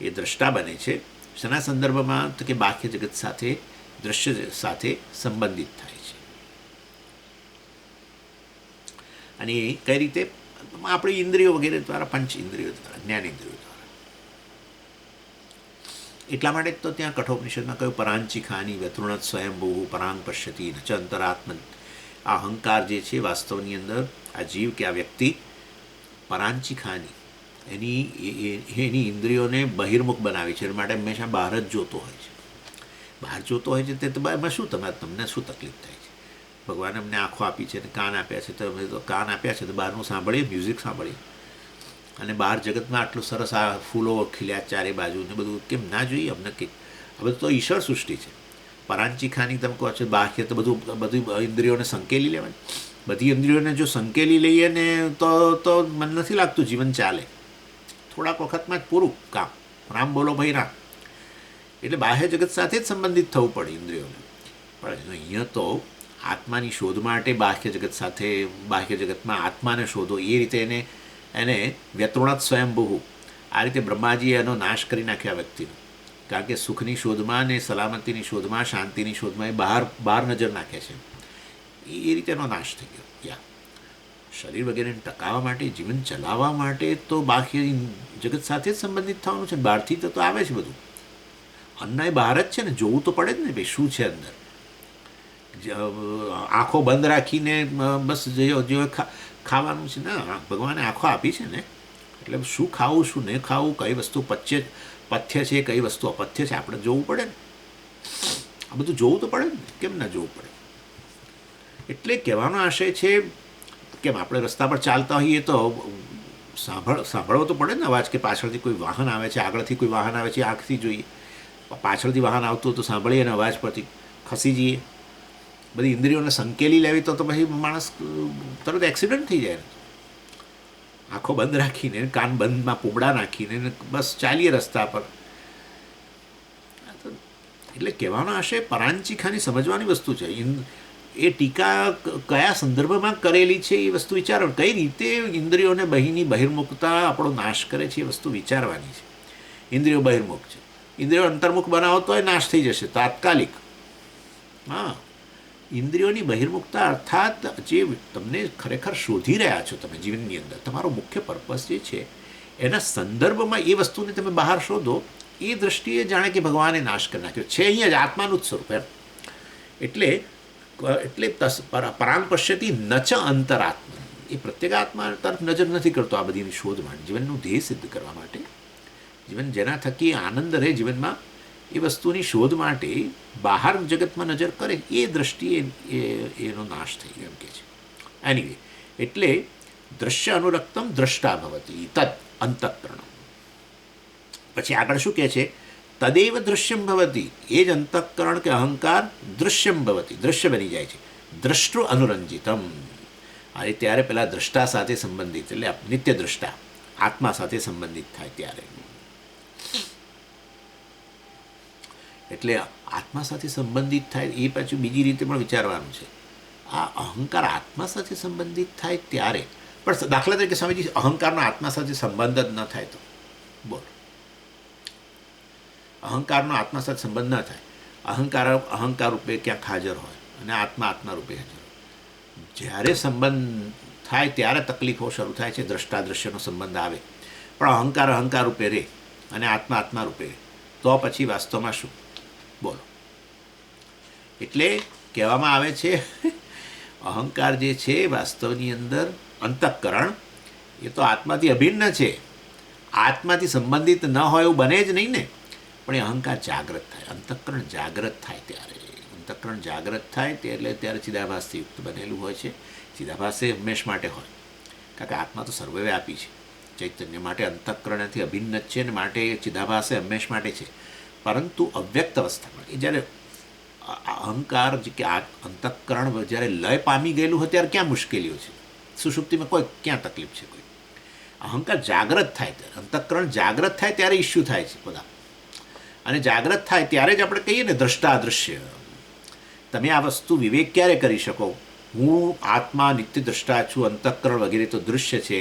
એ દ્રષ્ટા બને છે. શેના સંદર્ભમાં? તો કે બાહ્ય જગત સાથે, દૃશ્ય સાથે સંબંધિત થાય છે. અને એ કઈ રીતે? આપણી ઇન્દ્રિયો વગેરે દ્વારા, પંચ ઇન્દ્રિયો દ્વારા, જ્ઞાનેન્દ્રિયો દ્વારા. એટલા માટે તો ત્યાં કઠોપનિષદમાં કહ્યું પરાંચિખાની વ્યતૃણત સ્વયંભૂ પરાંગ પશ્યતિ ન ચ અંતરાત્મ. આ અહંકાર જે છે વાસ્તવની અંદર આ જીવ કે આ વ્યક્તિ પરાંચિખાની એની ઇન્દ્રિયોને બહિર્મુખ બનાવી છે. એ માટે હંમેશા બહાર જ જોતો હોય છે. બહાર જોતો હોય છે તે તો એમાં શું તમને શું તકલીફ થાય છે? ભગવાને અમને આંખો આપી છે, કાન આપ્યા છે, તો અમે તો કાન આપ્યા છે તો બહારનું સાંભળીએ, મ્યુઝિક સાંભળીએ. અને બહાર જગતમાં આટલું સરસ આ ફૂલો ખીલ્યા ચારે બાજુ ને બધું કેમ ના જોઈએ અમને? કે આ બધું તો ઈશ્વર સૃષ્ટિ છે. પરાંચિખાની તમે કહો છો બાહ્ય, તો બધી ઇન્દ્રિયોને સંકેલી લેવાની. બધી ઇન્દ્રિયોને જો સંકેલી લઈએ ને તો મને નથી લાગતું જીવન ચાલે. થોડાક વખતમાં જ પૂરું કામ. રામ બોલો ભાઈ રામ. એટલે બાહ્ય જગત સાથે જ સંબંધિત થવું પડે ઇન્દ્રિયોને. પણ અહીંયા તો આત્માની શોધ માટે બાહ્ય જગત સાથે, બાહ્ય જગતમાં આત્માને શોધો, એ રીતે એને વ્યતૃણત સ્વયંભૂ, આ રીતે બ્રહ્માજીએ એનો નાશ કરી નાખ્યા વ્યક્તિનો. કારણ કે સુખની શોધમાં ને સલામતીની શોધમાં, શાંતિની શોધમાં એ બહાર નજર નાખે છે. એ રીતે એનો નાશ થઈ ગયો. શરીર વગેરેને ટકાવવા માટે, જીવન ચલાવવા માટે તો બાહ્ય જગત સાથે જ સંબંધિત થવાનું છે. બહારથી તો આવે છે બધું. અન્ન એ બહાર જ છે ને, જોવું તો પડે જ ને ભાઈ શું છે અંદર. આંખો બંધ રાખીને બસ જે ખાવાનું છે ને, ભગવાને આંખો આપી છે ને, એટલે શું ખાવું શું નહીં ખાવું, કઈ વસ્તુ પથ્ય છે, કઈ વસ્તુ અપથ્ય છે, આપણે જોવું પડે ને. આ બધું જોવું તો પડે ને, કેમ ના જોવું પડે? એટલે કહેવાનો આશય છે કેમ આપણે રસ્તા પર ચાલતા હોઈએ તો સાંભળવો તો પડે ને અવાજ, કે પાછળથી કોઈ વાહન આવે છે, આગળથી કોઈ વાહન આવે છે, આંખથી જોઈએ. પાછળથી વાહન આવતું તો સાંભળીએ અને અવાજ પરથી ખસી જઈએ. બધી ઇન્દ્રિયોને સંકેલી લેવી તો પછી માણસ તરત એક્સિડન્ટ થઈ જાય. આંખો બંધ રાખીને, કાન બંધમાં પોબડા નાખીને બસ ચાલીએ રસ્તા પર. એટલે કહેવાનો આશય પરાંચિખાની સમજવાની વસ્તુ છે. એ ટીકા કયા સંદર્ભમાં કરેલી છે એ વસ્તુ વિચારો. કઈ રીતે ઇન્દ્રિયોને બહિર્મુખતા આપણો નાશ કરે છે એ વસ્તુ વિચારવાની છે. ઇન્દ્રિયો બહિર્મુખ છે, ઇન્દ્રિયો અંતર્મુખ બનાવો તો એ નાશ થઈ જશે તાત્કાલિક. હા, ઇન્દ્રિયોની બહિર્મુખતા અર્થાત જે તમને ખરેખર શોધી રહ્યા છો તમે જીવનની અંદર, તમારો મુખ્ય પર્પસ જે છે એના સંદર્ભમાં એ વસ્તુને તમે બહાર શોધો, એ દ્રષ્ટિએ જાણે કે ભગવાને નાશ કરી નાખ્યો છે. અહીંયા જ આત્માનું જ સ્વરૂપ એમ. એટલે પરાંગ પશ્યતિ ન ચ અંતરાત્મ, એ પ્રત્યેક આત્મા તરફ નજર નથી કરતો આ બધીની શોધ માટે, જીવનનું ધ્યેય સિદ્ધ કરવા માટે, જીવન જેના થકી આનંદ રહે જીવનમાં, એ વસ્તુની શોધ માટે બહાર જગતમાં નજર કરે, એ દ્રષ્ટિએ એનો નાશ થઈ ગયો એમ કે છે. એનીવે, એટલે દ્રશ્ય અનુરક્તમ દ્રષ્ટા ભવતી તદ અંતઃકરણમ. પછી આગળ શું કહે છે? તદેવ દૃશ્યમ ભવતી, એ જ અંતઃકરણ કે અહંકાર દૃશ્યમ ભવતી, દૃશ્ય બની જાય છે. દ્રષ્ટૃ અનુરંજિતમ, અને ત્યારે પેલા દ્રષ્ટા સાથે સંબંધિત, એટલે નિત્ય દ્રષ્ટા આત્મા સાથે સંબંધિત થાય ત્યારે. એટલે આત્મા સાથે સંબંધિત થાય એ પાછું બીજી રીતે પણ વિચારવાનું છે. આ અહંકાર આત્મા સાથે સંબંધિત થાય ત્યારે પણ, દાખલા તરીકે સ્વામીજી અહંકારનો આત્મા સાથે સંબંધ જ ન થાય તો બોલ, અહંકારનો આત્મા સાથે સંબંધ ન થાય, અહંકાર રૂપે ક્યાંક હાજર હોય અને આત્મા રૂપે હાજર હોય. જ્યારે સંબંધ થાય ત્યારે તકલીફો શરૂ થાય છે. દ્રષ્ટાદૃશ્યનો સંબંધ આવે પણ અહંકાર રૂપે રહે અને આત્મા રૂપે રહે તો પછી વાસ્તવમાં શું બોલો? એટલે કહેવામાં આવે છે અહંકાર જે છે વાસ્તવની અંદર અંતઃકરણ એ તો આત્માથી અભિન્ન છે, આત્માથી સંબંધિત ન હોય એવું બને જ નહીં ને. પણ એ અહંકાર જાગ્રત થાય, અંતઃકરણ જાગ્રત થાય ત્યારે, અંતઃકરણ જાગ્રત થાય એટલે ત્યારે ચિદાભાસથી યુક્ત બનેલું હોય છે. ચિદાભાસ એ હંમેશ માટે હોય, કારણ કે આત્મા તો સર્વવ્યાપી છે, ચૈતન્ય માટે અંતઃકરણથી અભિન્ન જ છે ને, માટે ચિદાભાસ એ હંમેશ માટે છે. પરંતુ અવ્યક્ત અવસ્થામાં એ જ્યારે અહંકાર કે અંતઃકરણ જ્યારે લય પામી ગયેલું હોય ત્યારે ક્યાં મુશ્કેલીઓ છે? સુષુપ્તિમાં ક્યાં તકલીફ છે? કોઈ અહંકાર જાગ્રત થાય ત્યારે, અંતઃકરણ જાગ્રત થાય ત્યારે ઇસ્યુ થાય છે બધા. અને જાગ્રત થાય ત્યારે જ આપણે કહીએ ને દ્રષ્ટા અદૃશ્ય. તમે આ વસ્તુ વિવેક ક્યારે કરી શકો? હું આત્મા નિત્ય દ્રષ્ટા છું, અંતઃકરણ વગેરે તો દૃશ્ય છે,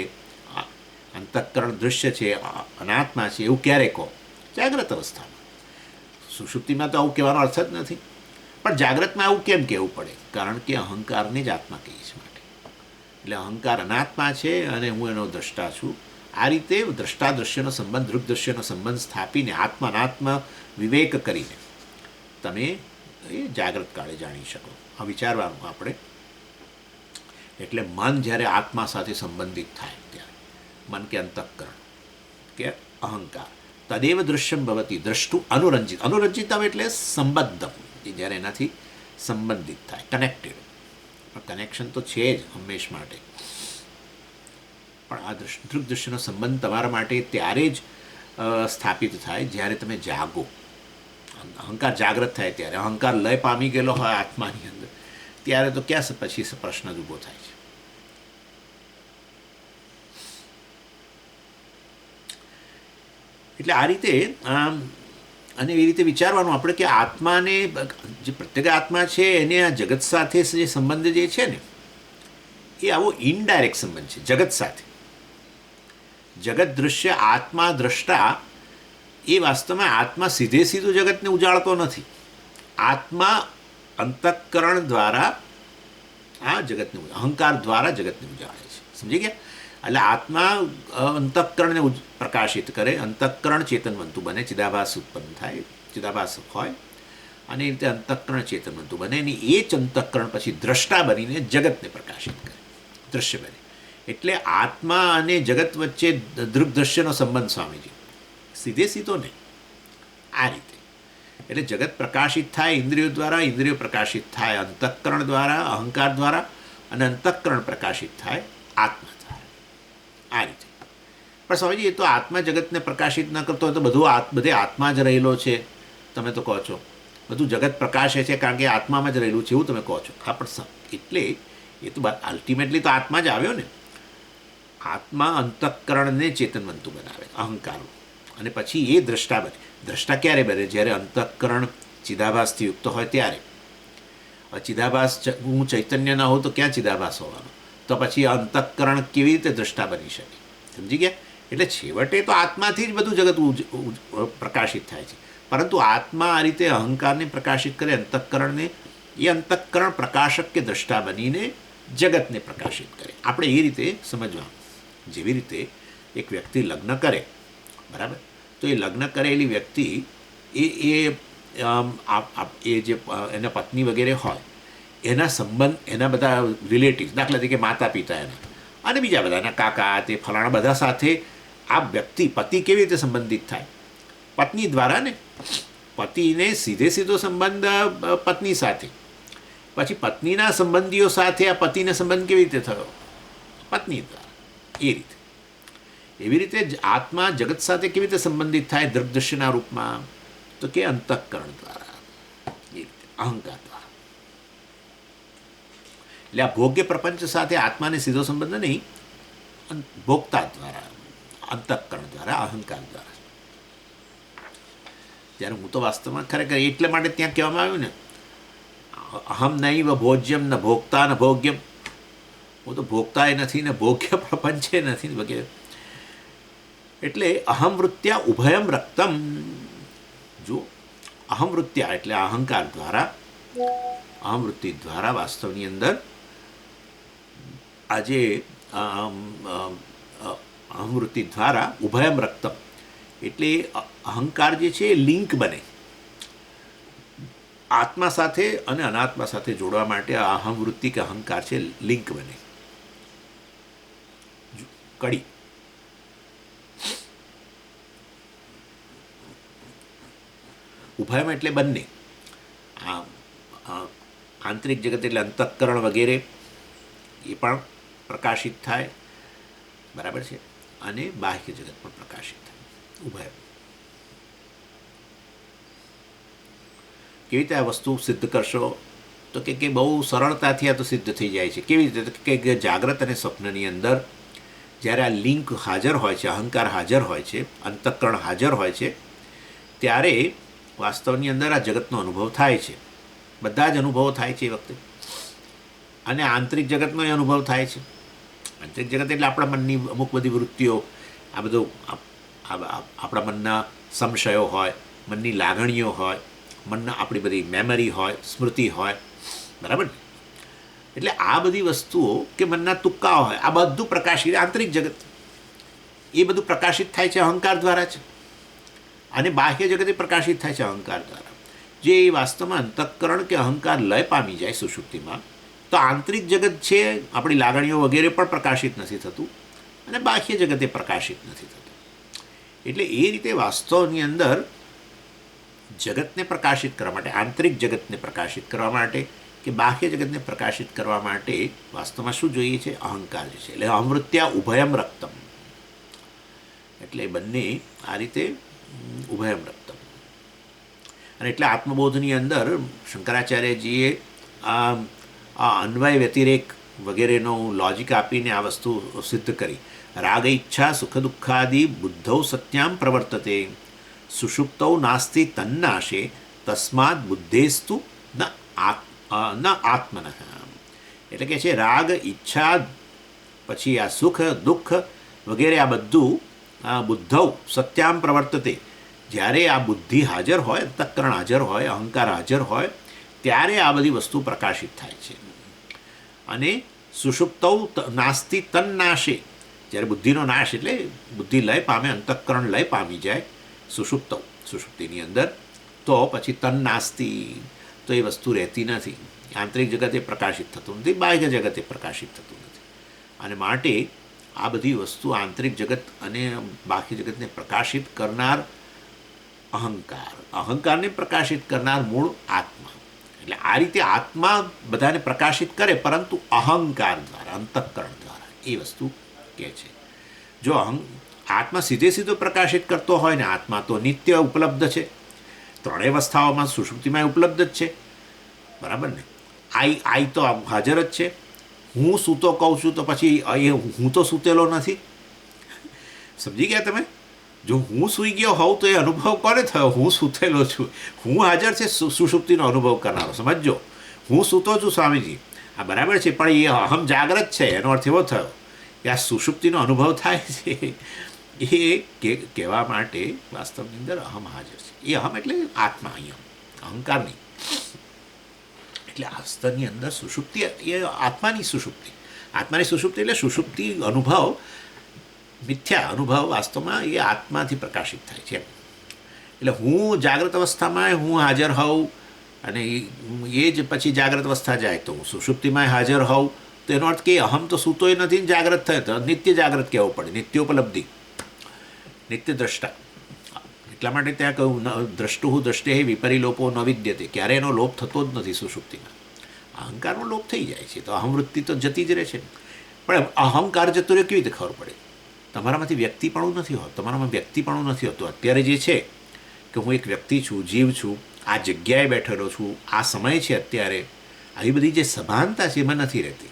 અંતઃકરણ દૃશ્ય છે, અનાત્મા છે, એવું ક્યારે કહો? જાગ્રત અવસ્થામાં. સુષુપ્તિમાં તો આવું કહેવાનો અર્થ જ નથી, પણ જાગ્રતમાં આવું કેમ કહેવું પડે? કારણ કે અહંકારને જ આત્મા કહીએ છીએ માટે. એટલે અહંકાર અનાત્મા છે અને હું એનો દ્રષ્ટા છું. આ રીતે દ્રષ્ટા દૃશ્યનો સંબંધ, દૃગ દૃશ્યનો સંબંધ સ્થાપીને આત્મા વિવેક કરીને તમે એ જાગ્રત કાળે જાણી શકો. આ વિચારવાનું આપણે. એટલે મન જ્યારે આત્મા સાથે સંબંધિત થાય ત્યારે, મન કે અંતઃકરણ કે અહંકાર, તદેવ દૃશ્યમ ભવતી, દ્રષ્ટુ અનુરંજિત. અનુરંજિતમ એટલે સંબદ્ધમ, જ્યારે એનાથી સંબંધિત થાય, કનેક્ટેડ. પણ કનેક્શન તો છે જ હંમેશ માટે, પણ આ દૃગ દૃશ્યનો સંબંધ તમારા માટે ત્યારે જ સ્થાપિત થાય જ્યારે તમે જાગો, અહંકાર જાગ્રત થાય ત્યારે. અહંકાર લય પામી ગયેલો હોય આત્માની અંદર ત્યારે તો ક્યાં પછી પ્રશ્ન જ ઊભો થાય છે. એટલે આ રીતે અને એવી રીતે વિચારવાનું આપણે કે આત્માને, જે પ્રત્યેક આત્મા છે એને આ જગત સાથે જે સંબંધ જે છે ને એ આવો ઇનડાયરેક્ટ સંબંધ છે જગત સાથે. જગત દૃશ્ય આત્મા દ્રષ્ટા એ વાસ્તવમાં આત્મા સીધું જગતને ઉજાળતો નથી. આત્મા અંતઃકરણ દ્વારા આ જગતને, અહંકાર દ્વારા જગતને ઉજાળે છે. સમજી ગયા? એટલે આત્મા અંતઃકરણને પ્રકાશિત કરે, અંતઃકરણ ચેતનવંતુ બને, ચિદાભાસ ઉત્પન્ન થાય, ચિદાભાસ હોય અને એ રીતે અંતઃકરણ ચેતનવંતુ બને અને એ જ અંતઃકરણ પછી દ્રષ્ટા બનીને જગતને પ્રકાશિત કરે, દૃશ્ય બને. એટલે આત્મા અને જગત વચ્ચે દૃગ દૃશ્યનો સંબંધ સ્વામીજી સીધો નહીં, આ રીતે. એટલે જગત પ્રકાશિત થાય ઇન્દ્રિયો દ્વારા, ઇન્દ્રિયો પ્રકાશિત થાય અંતઃકરણ દ્વારા, અહંકાર દ્વારા, અને અંતઃકરણ પ્રકાશિત થાય આત્મા દ્વારા, આ રીતે. પણ સ્વામીજી એ તો આત્મા જગતને પ્રકાશિત ન કરતો હોય તો બધે આત્મા જ રહેલો છે તમે તો કહો છો, બધું જગત પ્રકાશે છે કારણ કે આત્મામાં જ રહેલું છે એવું તમે કહો છો. હા, પણ એટલે એ તો અલ્ટિમેટલી તો આત્મા જ આવ્યો ને. આત્મા અંતઃકરણને ચેતનવંતુ બનાવે, અહંકારો, અને પછી એ દ્રષ્ટા બને. દ્રષ્ટા ક્યારે બને? જ્યારે અંતઃકરણ ચિદાભાસથી યુક્ત હોય ત્યારે. ચિદાભાસ, હું ચૈતન્ય ન હોઉં તો ક્યાં ચિદાભાસ હોવાનો? તો પછી અંતઃકરણ કેવી રીતે દ્રષ્ટા બની શકે? સમજી ગયા? એટલે છેવટે તો આત્માથી જ બધું જગત પ્રકાશિત થાય છે. પરંતુ આત્મા આ રીતે અહંકારને પ્રકાશિત કરે, અંતઃકરણને, એ અંતઃકરણ પ્રકાશક કે દ્રષ્ટા બનીને જગતને પ્રકાશિત કરે. આપણે એ રીતે સમજવાનું. જેવી રીતે એક વ્યક્તિ લગ્ન કરે, બરાબર, તો એ લગ્ન કરેલી વ્યક્તિ એ જે એના પત્ની વગેરે હોય એના સંબંધ, એના બધા રિલેટિવ્સ, દાખલા તરીકે માતા પિતા એના અને બીજા બધા એના કાકા, તે ફલાણા બધા સાથે આ વ્યક્તિ, પતિ કેવી રીતે સંબંધિત થાય? પત્ની દ્વારા ને. પતિને સીધો સંબંધ પત્ની સાથે, પછી પત્નીના સંબંધીઓ સાથે આ પતિને સંબંધ કેવી રીતે થયો? પત્ની દ્વારા. એ રીતે એવી રીતે જ આત્મા જગત સાથે કેવી રીતે સંબંધિત થાય દૃગ્દૃશ્યના રૂપમાં? તો કે અંતઃકરણ દ્વારા, એ રીતે અહંકાર દ્વારા. એટલે આ ભોગ્ય પ્રપંચ સાથે આત્માને સીધો સંબંધ નહીં, ભોગતા દ્વારા, અંતઃકરણ દ્વારા, અહંકાર દ્વારા. ત્યારે હું તો વાસ્તવમાં ખરેખર એટલા માટે ત્યાં કહેવામાં આવ્યું ને, અહમ નૈવ ભોજ્યમ ન ભોગતા ન ભોગ્યમ. હું તો ભોગતાય નથી ને ભોગ્ય પ્રપંચે નથી ને વગેરે. એટલે અહમવૃત્યા ઉભયમ રક્તમ. જો અહમવૃત્યા એટલે અહંકાર દ્વારા, અહમવૃત્તિ દ્વારા વાસ્તવની અંદર આજે અહમવૃત્તિ દ્વારા ઉભયમ રક્તમ એટલે અહંકાર જે છે એ લિંક બને આત્મા સાથે અને અનાત્મા સાથે જોડવા માટે. આ અહમવૃત્તિ કે અહંકાર છે લિંક બને, કડી. ઉભયમ એટલે બંને, આંતરિક જગત એટલે અંતઃકરણ વગેરે એ પણ પ્રકાશિત થાય, બરાબર છે, અને બાહ્ય જગત પણ પ્રકાશિત થાય. ઉભયમ. કેવી રીતે આ વસ્તુ સિદ્ધ કરશો? તો કે બહુ સરળતાથી આ તો સિદ્ધ થઈ જાય છે. કેવી રીતે? કે જાગ્રત અને સ્વપ્નની અંદર જ્યારે આ લિંક હાજર હોય છે, અહંકાર હાજર હોય છે, અંતઃકરણ હાજર હોય છે, ત્યારે વાસ્તવની અંદર આ જગતનો અનુભવ થાય છે. બધા જ અનુભવો થાય છે એ વખતે. અને આંતરિક જગતનો એ અનુભવ થાય છે. આંતરિક જગત એટલે આપણા મનની અમુક બધી વૃત્તિઓ, આ બધું આપણા મનના સંશયો હોય, મનની લાગણીઓ હોય, મનના આપણી બધી મેમરી હોય, સ્મૃતિ હોય, બરાબર ને? એટલે આ બધી વસ્તુઓ કે મનના તુક્કાઓ હોય, આ બધું પ્રકાશિત આંતરિક જગત એ બધું પ્રકાશિત થાય છે અહંકાર દ્વારા જ. અને બાહ્ય જગતે પ્રકાશિત થાય છે અહંકાર દ્વારા. જે વાસ્તવમાં અંતઃકરણ કે અહંકાર લય પામી જાય સુષુપ્તિમાં, તો આંતરિક જગત છે આપણી લાગણીઓ વગેરે પણ પ્રકાશિત નથી થતું, અને બાહ્ય જગતે પ્રકાશિત નથી થતું. એટલે એ રીતે વાસ્તવની અંદર જગતને પ્રકાશિત કરવા માટે, આંતરિક જગતને પ્રકાશિત કરવા માટે કે બાહ્ય જગતને પ્રકાશિત કરવા માટે વાસ્તવમાં શું જોઈએ છે? અહંકાર જે છે. એટલે અમૃત્યા ઉભયમ રક્તમ, એટલે બંને આ રીતે ઉભયમ રક્તમ. અને એટલે આત્મબોધની અંદર શંકરાચાર્યજીએ આ અન્વય વ્યતિરેક વગેરેનો લોજિક આપીને આ વસ્તુ સિદ્ધ કરી. રાગ ઈચ્છા સુખ દુઃખાદિ બુદ્ધૌ સત્યામ પ્રવર્તતે, સુષુપ્તૌ નાસ્તિ તન્નાશે, તસ્માદ બુદ્ધેસ્તુ ન આત્મન. એટલે કે છે રાગ ઈચ્છા પછી આ સુખ દુઃખ વગેરે આ બધું બુદ્ધૌ સત્યામ પ્રવર્તતે. જ્યારે આ બુદ્ધિ હાજર હોય, અંતઃકરણ હાજર હોય, અહંકાર હાજર હોય, ત્યારે આ બધી વસ્તુ પ્રકાશિત થાય છે. અને સુષુપ્તૌ નાસ્તિ તન્નાશે, જ્યારે બુદ્ધિનો નાશ એટલે બુદ્ધિ લય પામે, અંતઃકરણ લય પામી જાય સુષુપ્તૌ, સુષુપ્તિની અંદર, તો પછી તન્નાસ્તિ, તો એ વસ્તુ રહેતી નથી. આંતરિક જગતે પ્રકાશિત થતું નથી, બાહ્ય જગતે પ્રકાશિત થતું નથી. અને માટે આ બધી વસ્તુ આંતરિક જગત અને બાહ્ય જગતને પ્રકાશિત કરનાર અહંકાર, અહંકારને પ્રકાશિત કરનાર મૂળ આત્મા. એટલે આ રીતે આત્મા બધાને પ્રકાશિત કરે, પરંતુ અહંકાર દ્વારા, અંતઃકરણ દ્વારા એ વસ્તુ કહે છે. જો આત્મા સીધે સીધો પ્રકાશિત કરતો હોય ને, આત્મા તો નિત્ય ઉપલબ્ધ છે, ત્રણેય અવસ્થાઓમાં, સુષુપ્તિમાં ઉપલબ્ધ જ છે, બરાબર ને? આઈ તો હાજર જ છે. હું સૂતો કહું છું તો પછી હું તો સૂતેલો નથી. સમજી ગયા તમે? જો હું સૂઈ ગયો હોઉં તો એ અનુભવ કોને થયો? હું સૂતેલો છું. હું હાજર છે સુષુપ્તિનો અનુભવ કરનારો. સમજો, હું સૂતો છું સ્વામીજી, આ બરાબર છે, પણ એ અહમ જાગ્રત છે. એનો અર્થ એવો થયો કે આ સુષુપ્તિનો અનુભવ થાય છે એ કહેવા માટે વાસ્તવની અંદર અહમ હાજર છે. એ અહમ એટલે આત્મા, અહીંયા અહંકાર નહીં. એટલે હસ્તની અંદર સુષુપ્તિ એ આત્માની સુષુપ્તિ, આત્માની સુષુપ્તિ એટલે સુષુપ્તિ અનુભવ, મિથ્યા અનુભવ વાસ્તવમાં એ આત્માથી પ્રકાશિત થાય છે. એટલે હું જાગ્રત અવસ્થામાં હું હાજર હોઉં, અને એ જ પછી જાગ્રત અવસ્થા જાય તો હું સુષુપ્તિમાં હાજર હોઉં, તો એનો અર્થ કે અહમ તો સૂતોય નથી, જાગ્રત થયો તો નિત્ય જાગ્રત કહેવું પડે, નિત્યોપલબ્ધિ, નિત્ય દ્રષ્ટા. એટલા માટે ત્યાં કહ્યું દ્રષ્ટુ દ્રષ્ટે વિપરિલોપો ન વિદ્યતે, ક્યારે એનો લોપ થતો જ નથી સુષુપ્તિમાં. અહંકારનો લોપ થઈ જાય છે તો અહમવૃત્તિ તો જતી જ રહે છે. પણ અહંકાર જતો રહ્યો કેવી રીતે ખબર પડે? તમારામાંથી વ્યક્તિપણું નથી હોતું, તમારામાં વ્યક્તિપણું નથી હોતું. અત્યારે જે છે કે હું એક વ્યક્તિ છું, જીવ છું, આ જગ્યાએ બેઠેલો છું, આ સમય છે અત્યારે, આવી બધી જે સભાનતા છે એમાં નથી રહેતી.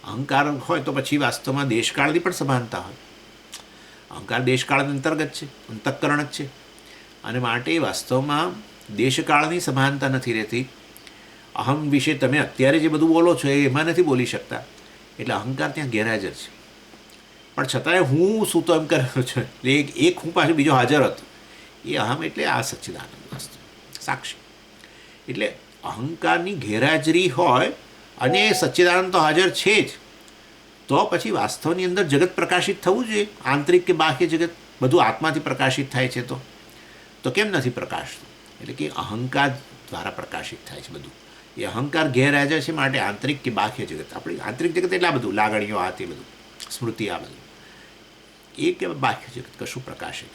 અહંકાર હોય તો પછી વાસ્તવમાં દેશકાળની પણ સભાનતા હોય. અહંકાર દેશકાળ અંતર્ગત છે, અંતઃકરણ જ છે, અને માટે વાસ્તવમાં દેશકાળની સભાનતા નથી રહેતી. અહમ વિશે તમે અત્યારે જે બધું બોલો છો એ એમાં નથી બોલી શકતા, એટલે અહંકાર ત્યાં ગેરહાજર છે. પણ છતાંય હું શું તો એમ કર્યો છે, એક હું પાછું બીજો હાજર હતો. એ અહમ એટલે આ સચ્ચિદાનંદ વસ્તુ સાક્ષી. એટલે અહંકારની ગેરહાજરી હોય અને સચ્ચિદાનંદ તો હાજર છે જ, તો પછી વાસ્તવની અંદર જગત પ્રકાશિત થવું જોઈએ. આંતરિક કે બાહ્ય જગત બધું આત્માથી પ્રકાશિત થાય છે, તો કેમ નથી પ્રકાશતું? એટલે કે અહંકાર દ્વારા પ્રકાશિત થાય છે બધું. એ અહંકાર ગેરહાજર છે, માટે આંતરિક કે બાહ્ય જગત, આપણી આંતરિક જગત એટલે આ બધું લાગણીઓ, આ તે બધું સ્મૃતિ, આ બધું એ કે બાહ્ય જગત કશું પ્રકાશિત.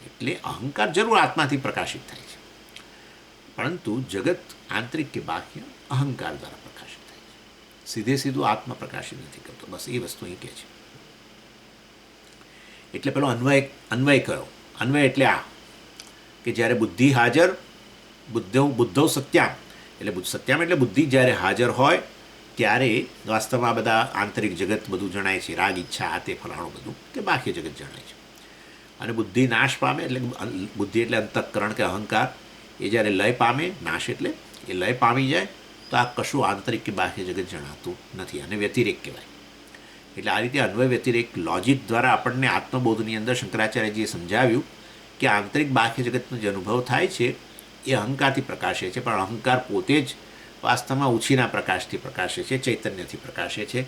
એટલે અહંકાર જરૂર આત્માથી પ્રકાશિત થાય છે, પરંતુ જગત આંતરિક કે બાહ્ય અહંકાર દ્વારા પ્રકાશિત થાય છે. સીધું આત્મા પ્રકાશિત નથી કરતો. બસ એ વસ્તુ અહીં કહે છે. એટલે પેલો અન્વય કયો? અન્વય એટલે આ કે જ્યારે બુદ્ધિ હાજર, બુદ્ધો સત્યામ, એટલે સત્યામ એટલે બુદ્ધિ જ્યારે હાજર હોય ત્યારે વાસ્તવમાં બધા આંતરિક જગત બધું જણાય છે. રાગ, ઈચ્છા, આ તે ફલાણું બધું કે બાહ્ય જગત જણાય છે. અને બુદ્ધિ નાશ પામે, એટલે બુદ્ધિ એટલે અંતઃકરણ કે અહંકાર, એ જ્યારે લય પામે, નાશ એટલે એ લય પામી જાય, તો આ કશું આંતરિક કે બાહ્ય જગત જણાતું નથી, અને વ્યતિરેક કહેવાય. એટલે આ રીતે અન્વય વ્યતિરેક લોજિક દ્વારા આપણને આત્મબોધની અંદર શંકરાચાર્યજીએ સમજાવ્યું કે આંતરિક બાહ્ય જગતનો જે અનુભવ થાય છે એ અહંકારથી પ્રકાશે છે, પણ અહંકાર પોતે જ વાસ્તવમાં ઉછીના પ્રકાશથી પ્રકાશે છે, ચૈતન્યથી પ્રકાશે છે.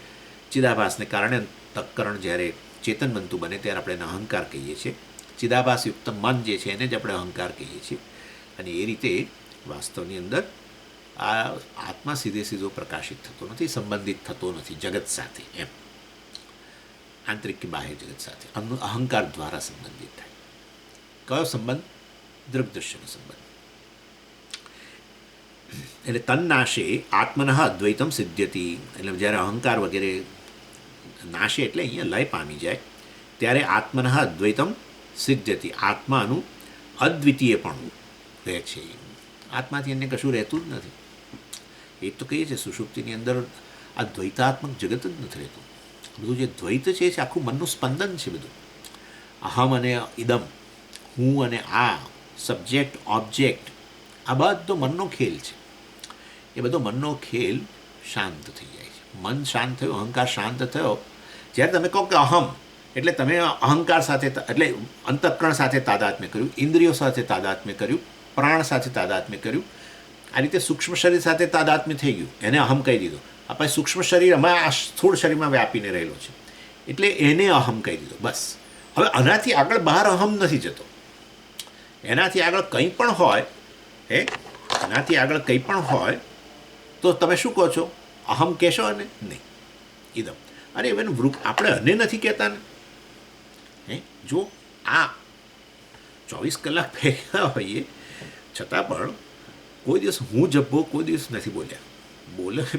ચિદાભાસને કારણે અંતઃકરણ જ્યારે ચેતન બનતું બને ત્યારે આપણે એને અહંકાર કહીએ છીએ. ચિદાભાસયુક્ત મન જે છે એને જ આપણે અહંકાર કહીએ છીએ. અને એ રીતે વાસ્તવની અંદર આ આત્મા સીધો પ્રકાશિત થતો નથી, સંબંધિત થતો નથી જગત સાથે, એમ આંતરિક કે બાહ્ય જગત સાથે અહંકાર દ્વારા સંબંધિત થાય. કયો સંબંધ? દૃગ્દૃશ્યનો સંબંધ. એટલે તન્નાશે આત્મનઃ અદ્વૈતમ સિદ્ધ્યતિ, એટલે જ્યારે અહંકાર વગેરે નાશે એટલે અહીંયા લય પામી જાય ત્યારે આત્મનઃ અદ્વૈતમ સિદ્ધ્યતિ, આત્માનું અદ્વિતીયપણું રહે છે. આત્માથી એને કશું રહેતું જ નથી. એ તો કહીએ છીએ સુષુપ્તિની અંદર આ દ્વૈતાત્મક જગત જ નથી રહેતું. બધું જે દ્વૈત છે એ આખું મનનું સ્પંદન છે. બધું અહમ અને ઇદમ, હું અને આ, સબ્જેક્ટ ઓબ્જેક્ટ, આ બધો મનનો ખેલ છે. એ બધો મનનો ખેલ શાંત થઈ જાય છે. મન શાંત થયું, અહંકાર શાંત થયો. જ્યારે તમે કહો કે અહમ, એટલે તમે અહંકાર સાથે, એટલે અંતઃકરણ સાથે તાદાત્મ્ય કર્યું, ઇન્દ્રિયો સાથે તાદાત્મ્ય કર્યું, પ્રાણ સાથે તાદાત્મ્ય કર્યું. આ રીતે સૂક્ષ્મ શરીર સાથે તાદાત્મ્ય થઈ ગયું, એને અહમ કહી દીધો. આપણે સૂક્ષ્મ શરીર અમારા આ સ્થૂળ શરીરમાં વ્યાપીને રહેલો છે, એટલે એને અહમ કહી દીધો. બસ હવે આનાથી આગળ બહાર અહમ નથી જતો. એનાથી આગળ કંઈ પણ હોય, એનાથી આગળ કંઈ પણ હોય તો તમે શું કહો છો? અહમ કહેશો? અને નહીં, ઇદમ. અરે ઇવન આપણે અને નથી કહેતા ને. જો આ 24 કલાક ભેગા હોઈએ છતાં પણ કોઈ દિવસ હું જબ્બો કોઈ દિવસ નથી બોલ્યા.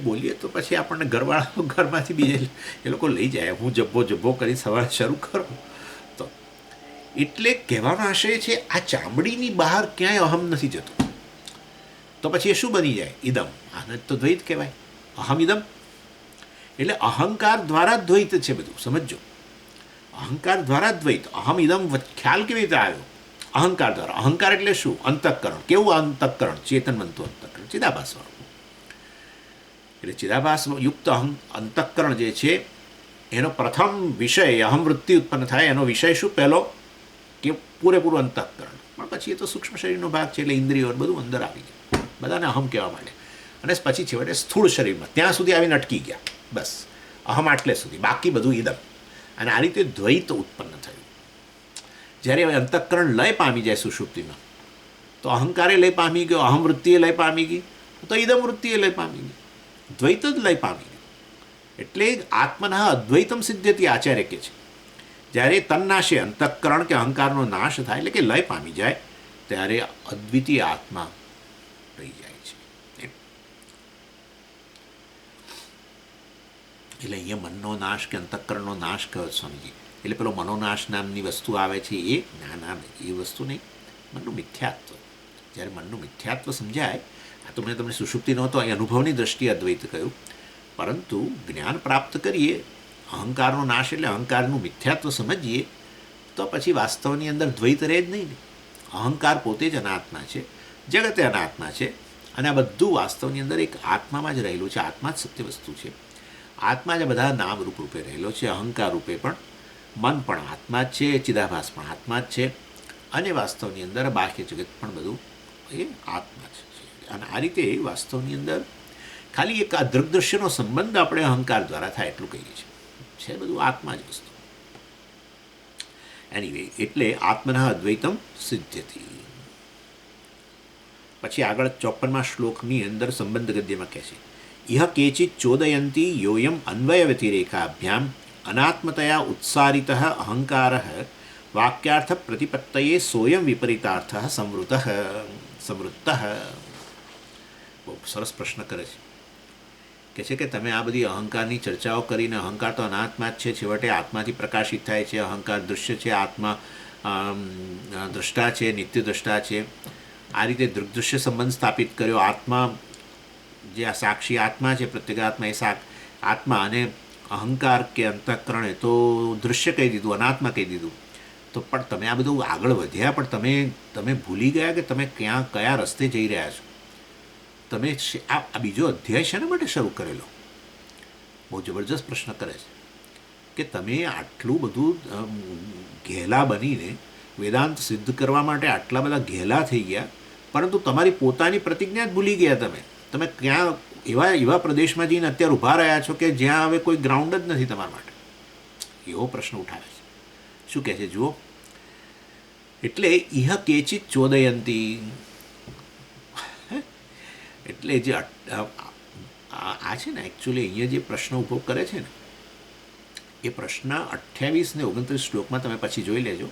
બોલીએ તો પછી આપણને ઘરવાળાઓ ઘરમાંથી બીજે એ લોકો લઈ જાય, હું જબ્બો કરી સવારે શરૂ કરો. તો એટલે કહેવાનો આશય છે આ ચામડીની બહાર ક્યાંય અહમ નથી જતો. તો પછી એ શું બની જાય? ઇદમ. આને તો દ્વૈત કહેવાય, અહમ ઇદમ. એટલે અહંકાર દ્વારા દ્વૈત છે બધું, સમજો. અહંકાર દ્વારા દ્વૈત. અહમ ઇદમ ખ્યાલ કેવી રીતે આવ્યો? અહંકાર દ્વારા. અહંકાર એટલે શું? અંતઃકરણ. કેવું અંતઃકરણ? ચેતન બનતું અંતઃકરણ, ચિદાભાસવાળું. એટલે ચિદાભાસ યુક્ત અંતઃકરણ જે છે એનો પ્રથમ વિષય અહમ વૃત્તિ ઉત્પન્ન થાય. એનો વિષય શું? પહેલો કે પૂરેપૂરું અંતઃકરણ. પણ પછી એ તો સૂક્ષ્મ શરીરનો ભાગ છે, એટલે ઇન્દ્રિયો બધું અંદર આવી જાય, બધાને અહમ કહેવા માંડે. અને પછી છેવટે સ્થૂળ શરીરમાં ત્યાં સુધી આવીને અટકી ગયા. બસ અહમ આટલે સુધી, બાકી બધું ઇદમ. અને આ રીતે દ્વૈત ઉત્પન્ન થયું. જ્યારે અંતઃકરણ લય પામી જાય સુષુપ્તિમાં, તો અહંકારે લય પામી ગયો, અહમ વૃત્તિએ લય પામી ગઈ, તો ઇદમ વૃત્તિએ લય પામી ગઈ, દ્વૈત જ લય પામી ગયું. એટલે આત્મનઃ અદ્વૈતમ સિદ્ધ્યતિ, આચાર્ય કે છે. જ્યારે તન્નાશે, અંતઃકરણ કે અહંકારનો નાશ થાય, એટલે કે લય પામી જાય, ત્યારે અદ્વિતીય આત્મા રહી જાય છે. એટલે અહીંયા મનનો નાશ કે અંતઃકરણનો નાશ કહ્યો સ્વામીજી. એટલે પેલો મનોનાશ નામની વસ્તુ આવે છે એ ના એ વસ્તુ નહીં, મનનું મિથ્યાત્વ. જ્યારે મનનું મિથ્યાત્વ સમજાય, આ તો મેં તમને સુષુપ્તિ નહોતો અહીં અનુભવની દ્રષ્ટિએ અદ્વૈત કહ્યું, પરંતુ જ્ઞાન પ્રાપ્ત કરીએ, અહંકારનો નાશ એટલે અહંકારનું મિથ્યાત્વ સમજીએ, તો પછી વાસ્તવની અંદર દ્વૈત રહે જ નહીં ને. અહંકાર પોતે જ અનાત્મા છે, જગતે અનાત્મા છે, અને આ બધું વાસ્તવની અંદર એક આત્મામાં જ રહેલું છે. આત્મા જ સત્ય વસ્તુ છે. આત્મા જ બધા નામરૂપ રૂપે રહેલો છે. અહંકાર રૂપે પણ મન પણ આત્મા જ છે, ચિદાભાસ પણ આત્મા જ છે, અને વાસ્તવની અંદર બાહ્ય જગત પણ બધું એ આત્મા જ છે. અને આ રીતે વાસ્તવની અંદર ખાલી એક આ દૃગ્દૃશ્યનો સંબંધ આપણે અહંકાર દ્વારા થાય એટલું કહીએ છીએ, છે બધું આત્મા જ વસ્તુ. એનીવે, એટલે આત્મના અદ્વૈતમ સિદ્ધ્યથી. પછી આગળ 54મા શ્લોકની અંદર સંબંધ ગદ્યમાં કહે છે, ઇહ કેચિત ચોદયંતી યોયમ અન્વય વ્યતિરેકાભ્યામ અનાત્મતયા ઉત્સારિત અહંકાર વાક્યાર્થ પ્રતિપત્તયે સોયમ વિપરીતાર્થ સંવૃત્ત. બહુ સરસ પ્રશ્ન કરે છે કે તમે આ બધી અહંકારની ચર્ચાઓ કરીને, અહંકાર તો અનાત્મા જ છે, છેવટે આત્માથી પ્રકાશિત થાય છે, અહંકાર દૃશ્ય છે, આત્મા દ્રષ્ટા છે, નિત્ય દ્રષ્ટા છે, આ રીતે દૃગ્દૃશ્ય સંબંધ સ્થાપિત કર્યો. આત્મા જે આ સાક્ષી આત્મા છે, પ્રત્યેગાત્મા, એ આત્મા, અને અહંકાર કે અંતઃકરણે તો દૃશ્ય કહી દીધું, અનાત્મા કહી દીધું. તો પણ તમે આ બધું આગળ વધ્યા, પણ તમે ભૂલી ગયા કે તમે કયા રસ્તે જઈ રહ્યા છો. તમે આ બીજો અધ્યાય શેના માટે શરૂ કરેલો? બહુ જબરજસ્ત પ્રશ્ન કરે છે કે તમે આટલું બધું ઘેલા બનીને વેદાંત સિદ્ધ કરવા માટે આટલા બધા ઘેલા થઈ ગયા, પરંતુ તમારી પોતાની પ્રતિજ્ઞા જ ભૂલી ગયા. તમે ક્યાં એવા પ્રદેશમાં જઈને અત્યારે ઊભા રહ્યા છો કે જ્યાં હવે કોઈ ગ્રાઉન્ડ જ નથી તમારા માટે. એવો પ્રશ્ન ઉઠાવે છે. શું કહે છે જુઓ, એટલે ઇહ કેચિત ચોદયંતી, એટલે જે આ છે ને, એકચ્યુઅલી અહીંયા જે પ્રશ્ન ઊભો કરે છે ને, એ પ્રશ્ન 28 ને 29 શ્લોકમાં તમે પછી જોઈ લેજો.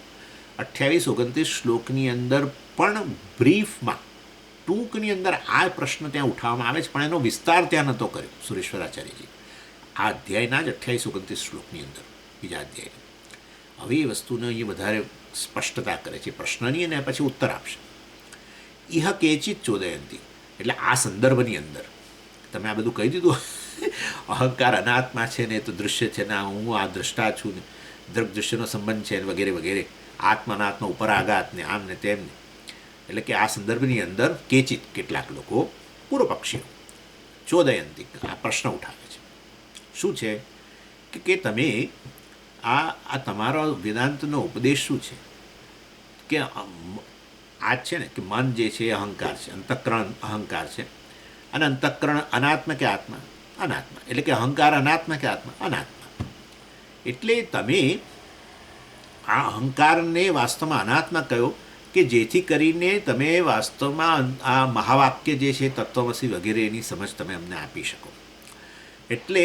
28-29 શ્લોકની અંદર પણ બ્રીફમાં, ટૂંકની અંદર આ પ્રશ્ન ત્યાં ઉઠાવવામાં આવે છે, પણ એનો વિસ્તાર ત્યાં નહોતો કર્યો સુરેશ્વરાચાર્યજી આ અધ્યાયના જ 28-29 શ્લોકની અંદર, બીજા અધ્યાય. હવે એ વસ્તુને અહીંયા વધારે સ્પષ્ટતા કરે છે પ્રશ્નની, અને પછી ઉત્તર આપશે. ઇહ કેચિત ચોદયંતી, એટલે આ સંદર્ભની અંદર તમે આ બધું કહી દીધું. અહંકાર અનાત્મા છે ને, તો દૃશ્ય છે ને, હું આ દ્રષ્ટા છું ને, દૃગ્દૃશ્યનો સંબંધ છે વગેરે વગેરે, આત્માનાત્મા ઉપર આઘાત ને આમ ને તેમ ને. એટલે કે આ સંદર્ભની અંદર કેચિત કેટલાક લોકો પૂર્વ પક્ષીઓ ચોદયંતી આ પ્રશ્ન ઉઠાવે છે. શું છે કે તમે આ તમારો વેદાંતનો ઉપદેશ શું છે કે આ છે ને, કે મન જે છે એ અહંકાર છે, અંતઃકરણ અહંકાર છે, અને અંતઃકરણ અનાત્મા કે આત્મા? અનાત્મા. એટલે કે અહંકાર અનાત્મા કે આત્મા? અનાત્મા. એટલે તમે આ અહંકારને વાસ્તવમાં અનાત્મા કહ્યો કે જેથી કરીને તમે વાસ્તવમાં આ મહાવાક્ય જે છે તત્વમસી વગેરેની સમજ તમે અમને આપી શકો. એટલે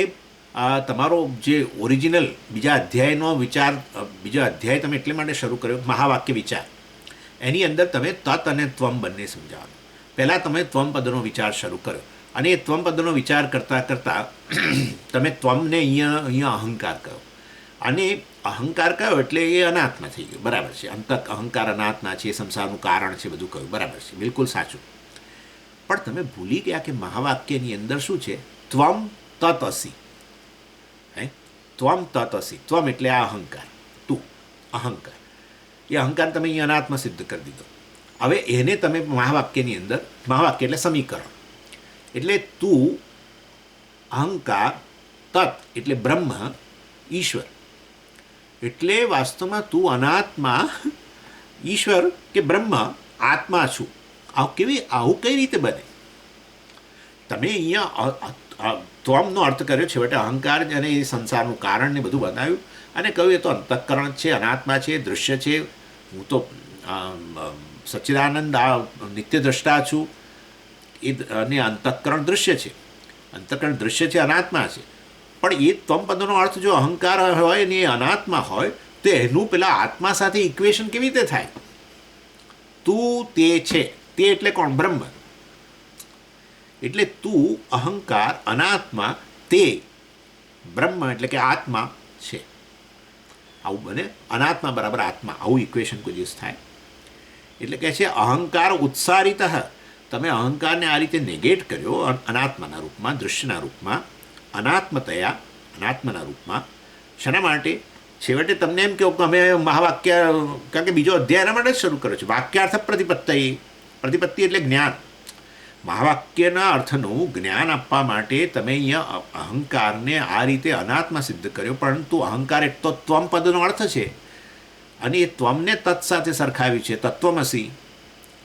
તમારો જે ઓરિજિનલ બીજા અધ્યાયનો વિચાર, બીજો અધ્યાય તમે એટલે માટે શરૂ કર્યો મહાવાક્ય વિચાર, એની અંદર તમે તત અને ત્વમ બંને સમજાવવાનું. પહેલાં તમે ત્વમ પદનો વિચાર શરૂ કર્યો, અને એ ત્વમ પદનો વિચાર કરતાં કરતાં તમે ત્વમને અહીંયા અહંકાર કહ્યો, અને અહંકાર કયો એટલે એ અનાત્મા થઈ ગયો. બરાબર છે, અહંકાર અનાત્મા છે, સંસારનું કારણ છે, બધું કહ્યું. બરાબર છે, બિલકુલ સાચું. પણ તમે ભૂલી ગયા કે મહાવાક્યની અંદર શું છે? ત્વમ તત અસી. ત્વમ તત અસી. ત્વમ એટલે આ અહંકાર, તું અહંકાર, એ અહંકાર તમે અહીંયા અનાત્મા સિદ્ધ કરી દીધો. હવે એને તમે મહાવાક્યની અંદર, મહાવાક્ય એટલે સમીકરણ, એટલે તું અહંકાર, તત એટલે બ્રહ્મ ઈશ્વર, એટલે વાસ્તવમાં તું અનાત્મા ઈશ્વર કે બ્રહ્મ આત્મા છું. આવું કઈ રીતે બને? તમે અહીંયા ત્વમનો અર્થ કર્યો છેવટે અહંકાર અને એ સંસારનું કારણ ને બધું બનાવ્યું, અને કહ્યું એ તો અંતઃકરણ છે, અનાત્મા છે, દૃશ્ય છે, હું તો સચ્ચિદાનંદ આ નિત્ય દ્રષ્ટા છું, એ અને અંતઃકરણ દૃશ્ય છે, અંતઃકરણ દૃશ્ય છે, અનાત્મા છે. પણ એ ત્વમ પદનો અર્થ જો અહંકાર હોય ને એ અનાત્મા હોય, તો એનું પેલા આત્મા સાથે ઇક્વેશન કેવી રીતે થાય? તું તે છે, તે એટલે કોણ? બ્રહ્મ. એટલે તું અહંકાર અનાત્મા, તે બ્રહ્મ એટલે કે આત્મા છે. આવું બને. અનાત્મા બરાબર આત્મા, આવું ઇક્વેશન કોઈ દિવસ થાય. એટલે કહે છે અહંકાર ઉત્સારિત, તમે અહંકારને આ રીતે નેગેટ કર્યો અનાત્માના રૂપમાં, દૃશ્યના રૂપમાં, અનાત્મતયા, અનાત્માના રૂપમાં. શેના માટે? છેવટે તમને એમ કહો કે અમે મહાવાક્ય, કારણ કે બીજો અધ્યાય એના માટે જ શરૂ કર્યો છે, વાક્યાર્થ પ્રતિપત્તિ. પ્રતિપત્તિ એટલે જ્ઞાન. મહાવાક્યના અર્થનું જ્ઞાન આપવા માટે તમે અહીંયા અહંકારને આ રીતે અનાત્મા સિદ્ધ કર્યો, પરંતુ અહંકાર એક તો ત્વમ પદનો અર્થ છે, અને એ ત્વમને તત્ સાથે સરખાવ્યું છે, તત્વમસી.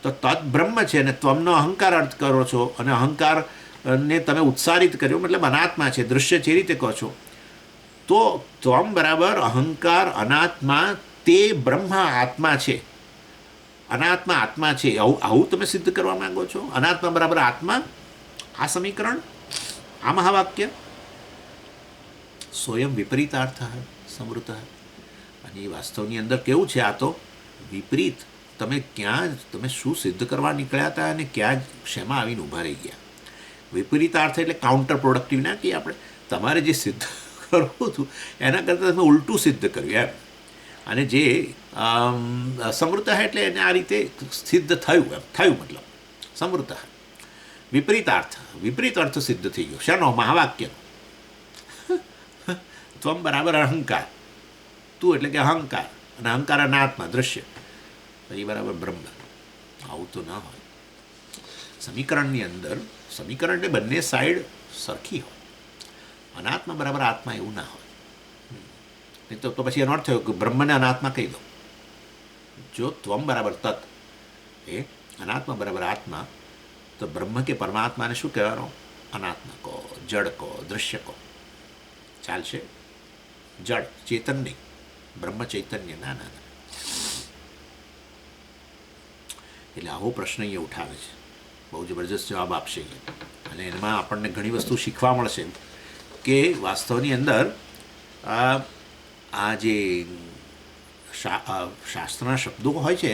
તો તત્ બ્રહ્મ છે અને ત્વમનો અહંકાર અર્થ કરો છો, અને અહંકારને તમે ઉત્સારિત કર્યો મતલબ અનાત્મા છે, દૃશ્ય છે, એ રીતે કહો છો. તો ત્વમ બરાબર અહંકાર અનાત્મા, તે બ્રહ્મ આત્મા છે, અનાત્મા આત્મા છે, આવું તમે સિદ્ધ કરવા માંગો છો. અનાત્મા બરાબર આત્મા, આ સમીકરણ, આ મહાવાક્ય. સ્વયં વિપરીતાર્થ સમૃત. અને એ વાસ્તવની અંદર કેવું છે? આ તો વિપરીત. તમે ક્યાં, તમે શું સિદ્ધ કરવા નીકળ્યા હતા અને ક્યાં શેમાં આવીને ઊભા રહી ગયા. વિપરીતાર્થ એટલે કાઉન્ટર પ્રોડક્ટિવ ના કહીએ આપણે. તમારે જે સિદ્ધ કરવું હતું એના કરતાં તમે ઉલટું સિદ્ધ કર્યું એમ. અને જે સમૃદ્ધ એટલે એને આ રીતે સિદ્ધ થયું, એમ થયું મતલબ સમૃદ્ધ. વિપરીતાર્થ, વિપરીત અર્થ સિદ્ધ થઈ ગયો. શાનો? મહાવાક્યનો. ત્વમ બરાબર અહંકાર, તું એટલે કે અહંકાર, અને અહંકાર અનાત્મા દૃશ્ય, એ બરાબર બ્રહ્મ. આવું તો ના હોય સમીકરણની અંદર. સમીકરણને બંને સાઈડ સરખી હોય. અનાત્મા બરાબર આત્મા એવું ના હોય. નહીં તો પછી એનો અર્થ થયો કે બ્રહ્મને અનાત્મા કહી દો. જો ત્વમ બરાબર તત્, એ અનાત્મા બરાબર આત્મા, તો બ્રહ્મ કે પરમાત્માને શું કહેવાનો? અનાત્મા કહો, જડ કહો, દૃશ્ય કહો, ચાલશે. જડ ચેતન નહીં, બ્રહ્મ ચૈતન્ય. ના ના ના. એટલે આવો પ્રશ્ન અહીંયા ઉઠાવે છે, બહુ જબરજસ્ત જવાબ આપશે. અને એમાં આપણને ઘણી વસ્તુ શીખવા મળશે કે વાસ્તવની અંદર આ જે શાસ્ત્રના શબ્દો હોય છે,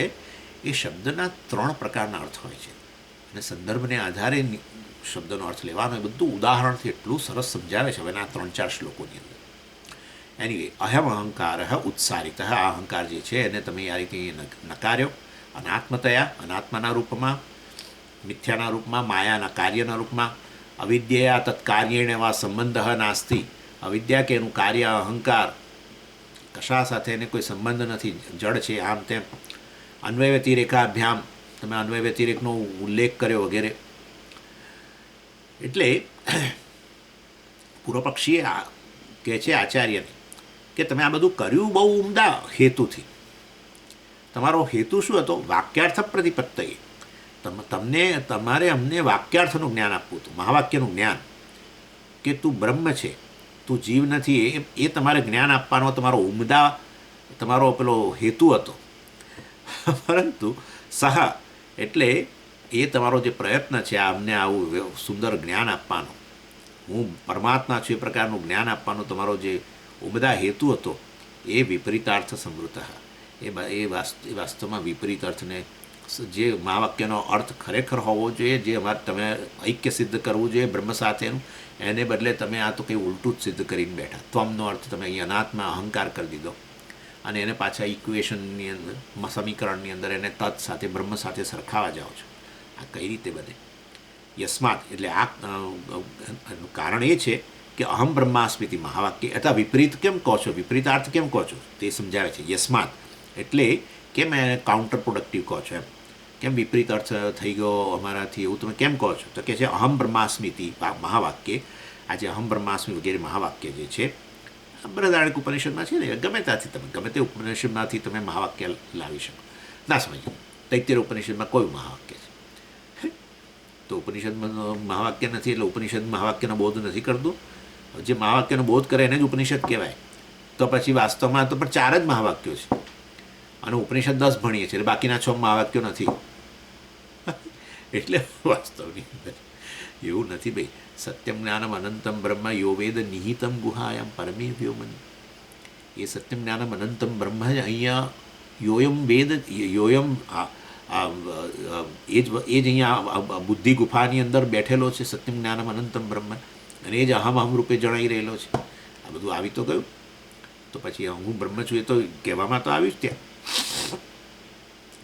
એ શબ્દના 3 પ્રકારના અર્થ હોય છે, અને સંદર્ભને આધારે શબ્દનો અર્થ લેવાનો. એ બધું ઉદાહરણથી એટલું સરસ સમજાવે છે હવેના 3-4 શ્લોકોની અંદર. એનીવે, અહમ અહંકાર ઉત્સારિત, આ અહંકાર જે છે એને તમે આ રીતે નકાર્યો અનાત્મતયા, અનાત્માના રૂપમાં, મિથ્યાના રૂપમાં, માયાના કાર્યના રૂપમાં. અવિદ્યા તત્કાર્યેણ એવા સંબંધ નાસ્તિ, અવિદ્યા કે એનું કાર્ય અહંકાર, કશા સાથે એને કોઈ સંબંધ નથી, જડ છે, આમ તેમ. અન્વય વ્યતિરેકાભ્યામ, તમે અન્વય વ્યતિરેકનો ઉલ્લેખ કર્યો વગેરે. એટલે પૂર્વપક્ષીએ કહે છે આચાર્યને કે તમે આ બધું કર્યું બહુ ઉમદા હેતુથી. તમારો હેતુ શું હતો? વાક્યાર્થ પ્રતિપત્તિ. તમારે અમને વાક્યાર્થનું જ્ઞાન આપવું હતું, મહાવાક્યનું જ્ઞાન, કે તું બ્રહ્મ છે, તું જીવ નથી, એ તમારે જ્ઞાન આપવાનો તમારો ઉમદા, તમારો પેલો હેતુ હતો. પરંતુ સહ એટલે એ તમારો જે પ્રયત્ન છે આ અમને આવું સુંદર જ્ઞાન આપવાનો, હું પરમાત્મા છું એ પ્રકારનું જ્ઞાન આપવાનો તમારો જે ઉમદા હેતુ હતો, એ વિપરીતાર્થ સમૃત. એ વાસ્તવમાં વિપરીત અર્થને, જે મહાવાક્યનો અર્થ ખરેખર હોવો જોઈએ, જે અમારે તમે ઐક્ય સિદ્ધ કરવું જોઈએ બ્રહ્મ સાથેનું, એને બદલે તમે આ તો કંઈ ઉલટું જ સિદ્ધ કરીને બેઠા. ત્વમનો અર્થ તમે અહીં અનાત્મા અહંકાર કરી દીધો, અને એને પાછા ઇક્વેશનની અંદર, સમીકરણની અંદર એને તત્ સાથે, બ્રહ્મ સાથે સરખાવા જાઓ છો. આ કઈ રીતે બને? યસ્માત એટલે આ કારણ એ છે કે અહમ બ્રહ્માસ્મિતિ મહાવાક્ય. અથવા વિપરીત કેમ કહો છો, વિપરીતાર્થ કેમ કહો છો, તે સમજાવે છે. યસ્માત એટલે કેમ એને કાઉન્ટર પ્રોડક્ટિવ કહો છો, એમ કેમ વિપરીત અર્થ થઈ ગયો અમારાથી, એવું તમે કેમ કહો છો? તો કે છે અહમ બ્રહ્માસ્મિતિ મહાવાક્ય. આ જે અહમ બ્રહ્માસ્મિ વગેરે મહાવાક્ય જે છે, બૃહદારણ્યક ઉપનિષદમાં છે ને, ગમે ત્યાંથી તમે, ગમે તે ઉપનિષદમાંથી તમે મહાવાક્ય લાવી શકો. ના સમજો, તૈત્તિરીય ઉપનિષદમાં કોઈ મહાવાક્ય છે તો ઉપનિષદમાં મહાવાક્ય નથી, એટલે ઉપનિષદ મહાવાક્યનો બોધ નથી કરતું. જે મહાવાક્યનો બોધ કરે એને જ ઉપનિષદ કહેવાય. તો પછી વાસ્તવમાં તો પણ 4 જ મહાવાક્યો છે, અને ઉપનિષદ 10 ભણીએ છીએ, એટલે બાકીના 6 મહાવાક્યો નથી. એટલે વાસ્તવની અંદર એવું નથી ભાઈ. સત્યમ જ્ઞાનમ અનંતમ બ્રહ્મ યો વેદ નિહિતમ ગુહાયામ પરમે વ્યોમન. એ સત્યમ જ્ઞાનમ અનંતમ બ્રહ્મ જ અહીંયા યોયમ વેદ, યોયમ એ જ અહીંયા બુદ્ધિ ગુફાની અંદર બેઠેલો છે, સત્યમ જ્ઞાનમ અનંતમ બ્રહ્મ, અને એ જ અહમ અહમ રૂપે જણાઈ રહેલો છે. આ બધું આવી તો ગયું. તો પછી હું બ્રહ્મ છું એ તો કહેવામાં તો આવ્યું જ ત્યાં.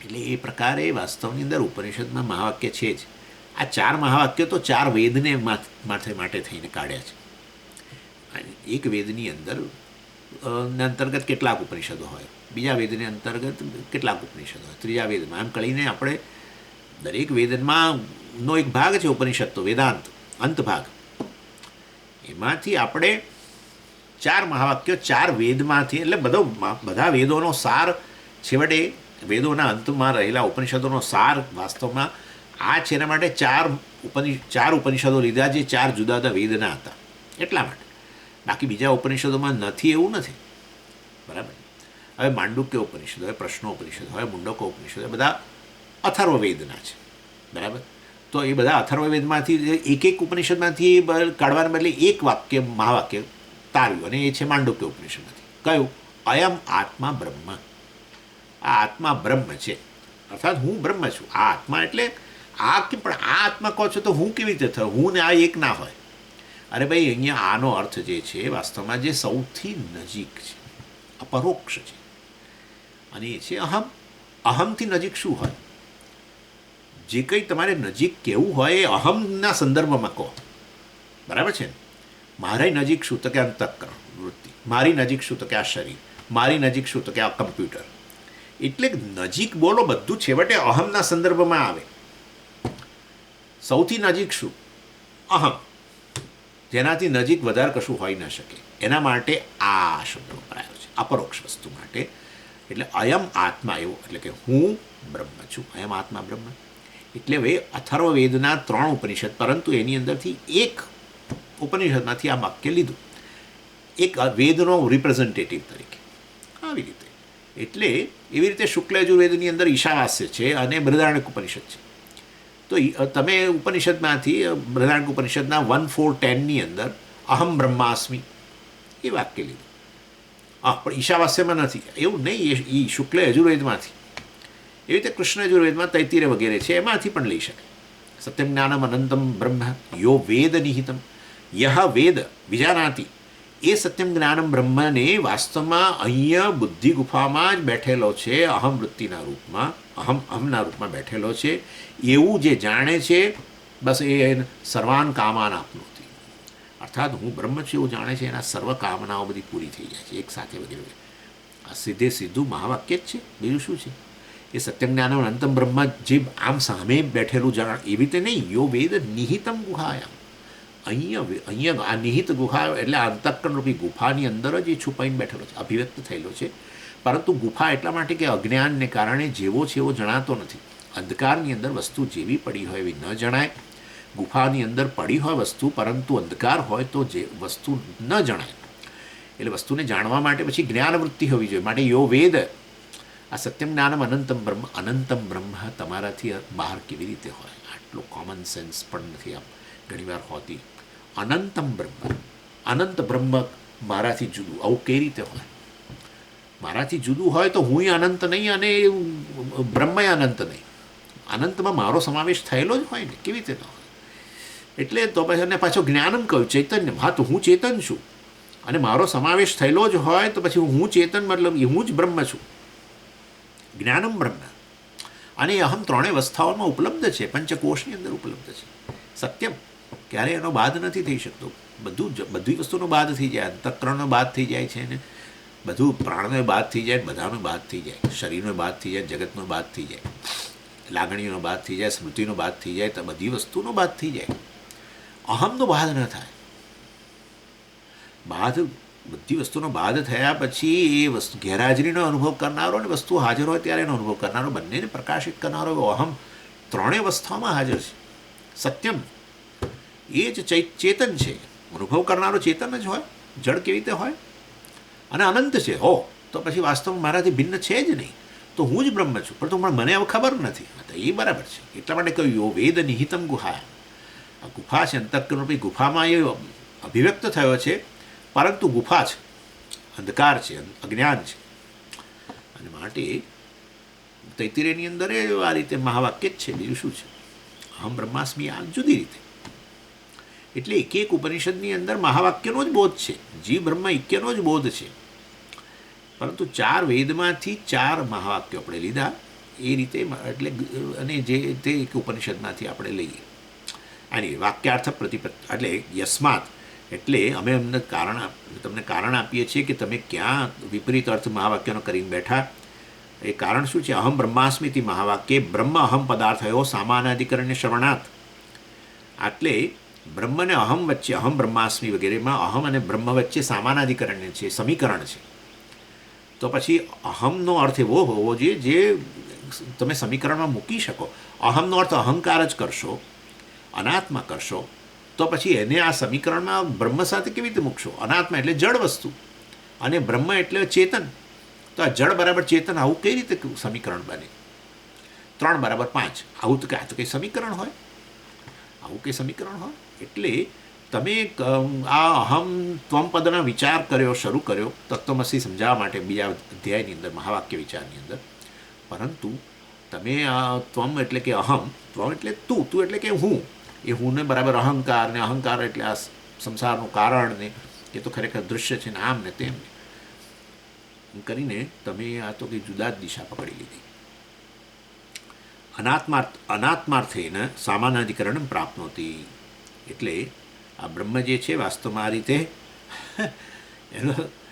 એટલે એ પ્રકારે વાસ્તવની અંદર ઉપનિષદમાં મહાવાક્ય છે જ. આ 4 મહાવાક્યો તો 4 વેદને માટે થઈને કાઢ્યા છે. એક વેદની અંદર અંતર્ગત કેટલાક ઉપનિષદો હોય, બીજા વેદની અંતર્ગત કેટલાક ઉપનિષદો હોય, ત્રીજા વેદમાં એમ કહીને આપણે દરેક વેદમાં નો એક ભાગ છે ઉપનિષદ, તો વેદાંત અંત ભાગ, એમાંથી આપણે 4 મહાવાક્યો 4 વેદમાંથી, એટલે બધા વેદોનો સાર છેવટે વેદોના અંતમાં રહેલા ઉપનિષદોનો સાર વાસ્તવમાં આ છે. એના માટે 4 ઉપનિષદો લીધા જે 4 જુદા જુદા વેદના હતા એટલા માટે. બાકી બીજા ઉપનિષદોમાં નથી એવું નથી, બરાબર. હવે માંડુક્ય ઉપનિષદ હોય, પ્રશ્નો ઉપનિષદ હોય, મુંડકો ઉપનિષદ હોય, બધા અથર્વવેદના છે, બરાબર. તો એ બધા અથર્વવેદમાંથી એક ઉપનિષદમાંથી કાઢવાને બદલે એક વાક્ય મહાવાક્ય તાર્યું, અને એ છે માંડુક્ય ઉપનિષદમાંથી. કયું? અયમ આત્મા બ્રહ્મ. આ આત્મા બ્રહ્મ છે, અર્થાત હું બ્રહ્મ છું. આ આત્મા એટલે પણ આ આત્મા કહો છો તો હું કેવી રીતે થયો? હું ને આ એક ના હોય. અરે ભાઈ, અહીંયા આનો અર્થ જે છે વાસ્તવમાં જે સૌથી નજીક છે, અપરોક્ષ છે, અને એ છે અહમ. અહમથી નજીક શું હોય? જે કંઈ તમારે નજીક કહેવું હોય એ અહમના સંદર્ભમાં કહો, બરાબર છે ને? મારી નજીક શું? તો કે અંતઃકરણ વૃત્તિ. મારી નજીક શું? તો કે આ શરીર. મારી નજીક શું? તો કે આ કમ્પ્યુટર. એટલે નજીક બોલો, બધું છેવટે અહમના સંદર્ભમાં આવે. સૌથી નજીક શું? અહમ. જેનાથી નજીક વધારે કશું હોઈ ન શકે. એના માટે આ શબ્દ વપરાયો છે, અપરોક્ષ વસ્તુ માટે. એટલે અયમ આત્મા એવો, એટલે કે હું બ્રહ્મ છું. અયમ આત્મા બ્રહ્મ. એટલે હવે અથર્વવેદના 3 ઉપનિષદ, પરંતુ એની અંદરથી એક ઉપનિષદમાંથી આ વાક્ય લીધું, એક વેદનો રિપ્રેઝેન્ટેટિવ તરીકે, આવી રીતે. એટલે એવી રીતે શુક્લ યજુર્વેદની અંદર ઈશાવાસ્ય છે અને બૃહદારણ્યક ઉપનિષદ છે. તો તમે ઉપનિષદમાંથી બૃહદારણ્યક ઉપનિષદના 1:4:10ની અંદર અહમ બ્રહ્માસ્મિ એ વાક્ય લીધું. પણ ઈશાવાસ્યમાં નથી, એવું નહીં, એ શુક્લ યજુર્વેદમાંથી. એવી રીતે કૃષ્ણ યજુર્વેદમાં તૈતિરે વગેરે છે, એમાંથી પણ લઈ શકાય. સત્યમ જ્ઞાનમ અનંતમ બ્રહ્મ યો વેદ નિહિતમ યહ વેદ વિજાનાતિ. એ સત્યમ જ્ઞાનમ બ્રહ્મને વાસ્તવમાં અહીંયા બુદ્ધિ ગુફામાં જ બેઠેલો છે, અહમ વૃત્તિના રૂપમાં, અહમના રૂપમાં બેઠેલો છે. એવું જે જાણે છે, બસ એ સર્વાન કામાન આપનોતી, અર્થાત હું બ્રહ્મ છું એવું જાણે છે, એના સર્વ કામનાઓ બધી પૂરી થઈ જાય છે એક સાથે વગેરે. આ સીધું મહાવાક્ય જ છે, બીજું શું છે? એ સત્યમ જ્ઞાનમ અનંતમ બ્રહ્મ જે આમ સામે બેઠેલું જાણ, એવી રીતે નહીં. યો વેદ નિહિતમ ગુહાયામ. અહીંયા આ નિહિત ગુહા એટલે અંતઃકરણ રૂપી ગુફાની અંદર જ એ છુપાઈને બેઠેલો છે, અભિવ્યક્ત થયેલો છે. પરંતુ ગુફા એટલા માટે કે અજ્ઞાનને કારણે જેવો છે એવો જણાતો નથી. અંધકારની અંદર વસ્તુ જેવી પડી હોય એવી ન જણાય. ગુફાની અંદર પડી હોય વસ્તુ, પરંતુ અંધકાર હોય તો જે વસ્તુ ન જણાય. એટલે વસ્તુને જાણવા માટે પછી જ્ઞાનવૃત્તિ હોવી જોઈએ. માટે યો વેદ, આ સત્યમ જ્ઞાનમ અનંતમ બ્રહ્મ તમારાથી બહાર કેવી રીતે હોય? આટલો કોમન સેન્સ પણ નથી આમ ઘણીવાર હોતી. અનંતમ બ્રહ્મ, અનંત બ્રહ્મ મારાથી જુદું, આવું કઈ રીતે હોય? મારાથી જુદું હોય તો હું અનંત નહીં અને બ્રહ્મ અનંત નહીં. અનંતમાં મારો સમાવેશ થયેલો જ હોય ને, કેવી રીતે ન હોય? એટલે તો પછી અને પાછો જ્ઞાનમ કહ્યું, ચૈતન્ય. હા, તો હું ચેતન છું અને મારો સમાવેશ થયેલો જ હોય તો પછી હું ચેતન, મતલબ હું જ બ્રહ્મ છું. જ્ઞાનમ બ્રહ્મ. અને અહમ 3 અવસ્થાઓમાં ઉપલબ્ધ છે, પંચકોશની અંદર ઉપલબ્ધ છે. સત્યમ ક્યારેય એનો બાદ નથી થઈ શકતો. બધી વસ્તુનો બાદ થઈ જાય, અંતઃકરણનો બાદ થઈ જાય છે ને, બધું પ્રાણનો બાદ થઈ જાય, બધાનો બાદ થઈ જાય, શરીરનો બાદ થઈ જાય, જગતનો બાદ થઈ જાય, લાગણીઓનો બાદ થઈ જાય, સ્મૃતિનો બાદ થઈ જાય, તો બધી વસ્તુનો બાદ થઈ જાય. અહમનો બાદ ન થાય. બધી વસ્તુનો બાદ થયા પછી એ વસ્તુ ગેરહાજરીનો અનુભવ કરનારો અને વસ્તુ હાજર હોય ત્યારે એનો અનુભવ કરનારો, બંનેને પ્રકાશિત કરનારો એવો અહમ 3 અવસ્થામાં હાજર છે. સત્યમ એ જ ચેતન છે, અનુભવ કરનારો ચેતન જ હોય, જળ કેવી રીતે હોય? અને અનંત છે. હો, તો પછી વાસ્તવમાં મારાથી ભિન્ન છે જ નહીં, તો હું જ બ્રહ્મ છું. પણ તો મને હવે ખબર નથી. તો એ બરાબર છે. એટલા માટે કહ્યું યો વેદ નિહિતમ ગુહાયા. આ ગુફા છે, અંતઃકરણ ગુફામાં એ અભિવ્યક્ત થયો છે, પરંતુ ગુફા છે, અંધકાર છે, અજ્ઞાન છે. અને માટે તૈતિરેયની અંદર આ રીતે મહાવાક્ય જ છે, બીજું શું છે? અહમ બ્રહ્માસ્મિ. આ જુદી રીતે. એટલે એક ઉપનિષદની અંદર મહાવાક્યનો જ બોધ છે, જીવ બ્રહ્મ ઐક્યનો જ બોધ છે. પરંતુ 4 વેદમાંથી 4 મહાવાક્યો આપણે લીધા એ રીતે, એટલે અને જે તે એક ઉપનિષદમાંથી આપણે લઈએ. આની વાક્યાર્થ એટલે યસ્માત એટલે અમે તમને કારણ આપીએ છીએ કે તમે ક્યાં વિપરીત અર્થ મહાવાક્યનો કરીને બેઠા. એ કારણ શું છે? અહમ બ્રહ્માસ્મિતિ મહાવાક્ય બ્રહ્મ અહમ પદાર્થયો સામાનાધિકરણ્ય શ્રવણાત. એટલે બ્રહ્મ અને અહમ વચ્ચે, અહમ બ્રહ્માસ્મિ વગેરેમાં અહમ અને બ્રહ્મ વચ્ચે સામાનાધિકરણ્ય છે, સમીકરણ છે. તો પછી અહમનો અર્થ એવો હોવો જોઈએ જે તમે સમીકરણમાં મૂકી શકો. અહમનો અર્થ અહંકાર જ કરશો, અનાત્મા કરશો, તો પછી એને આ સમીકરણમાં બ્રહ્મ સાથે કેવી રીતે મૂકશો? અનાત્મા એટલે જડ વસ્તુ અને બ્રહ્મ એટલે ચેતન. તો આ જડ બરાબર ચેતન, આવું કઈ રીતે સમીકરણ બને? 3 બરાબર 5, આવું તો આ તો કંઈ સમીકરણ હોય? આવું કંઈ સમીકરણ હોય? એટલે તમે આ અહમ ત્વમ પદનો વિચાર કર્યો, શરૂ કર્યો તત્વમસી સમજાવવા માટે બીજા અધ્યાયની અંદર, મહાવાક્ય વિચારની અંદર. પરંતુ તમે આ ત્વમ એટલે કે અહમ, ત્વમ એટલે તું, તું એટલે કે હું, એ હુંને બરાબર અહંકાર, ને અહંકાર એટલે આ સંસારનું કારણ, ને એ તો ખરેખર દૃશ્ય છે ને આમ ને તેમ કરીને તમે આ તો કંઈ જુદા જ દિશા પકડી લીધી. અનાત્માર્થેન સામાનાધિકરણ પ્રાપ્નોતી. એટલે આ બ્રહ્મ જે છે વાસ્તવમાં આ રીતે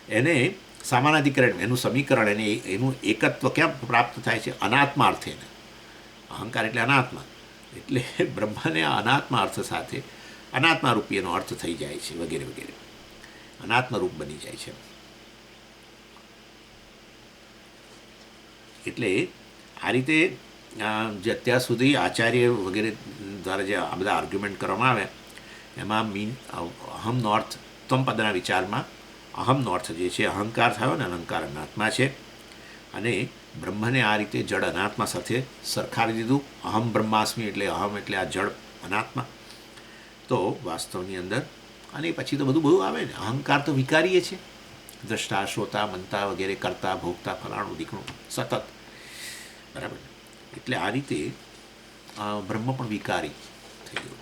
એને સામાનાધિકરણ, એનું સમીકરણ, એનું એકત્વ ક્યાં પ્રાપ્ત થાય છે? અનાત્મા અર્થે. અહંકાર એટલે અનાત્મા, એટલે બ્રહ્મને આ અનાત્મા અર્થ સાથે અનાત્મારૂપી એનો અર્થ થઈ જાય છે, વગેરે વગેરે, અનાત્મરૂપ બની જાય છે. એટલે આ રીતે જે અત્યાર સુધી આચાર્ય વગેરે દ્વારા જે આ બધા આર્ગ્યુમેન્ટ કરવામાં આવ્યા એમાં અહમનો અર્થ ત્વમપદના વિચારમાં અહમનો અર્થ જે છે અહંકાર થયો ને અહંકાર અનાત્મા છે. અને બ્રહ્મને આ રીતે જડ અનાત્મા સાથે સરખાવી દીધું. અહમ બ્રહ્માસ્મિ એટલે અહમ એટલે આ જડ અનાત્મા. તો વાસ્તવની અંદર અને પછી તો બધું આવે ને. અહંકાર તો વિકારીએ છે, દ્રષ્ટા, શ્રોતા, મનતા વગેરે, કરતા, ભોગતા, ફલાણું દીકણું સતત, બરાબર. એટલે આ રીતે બ્રહ્મ પણ વિકારી થઈ ગયો.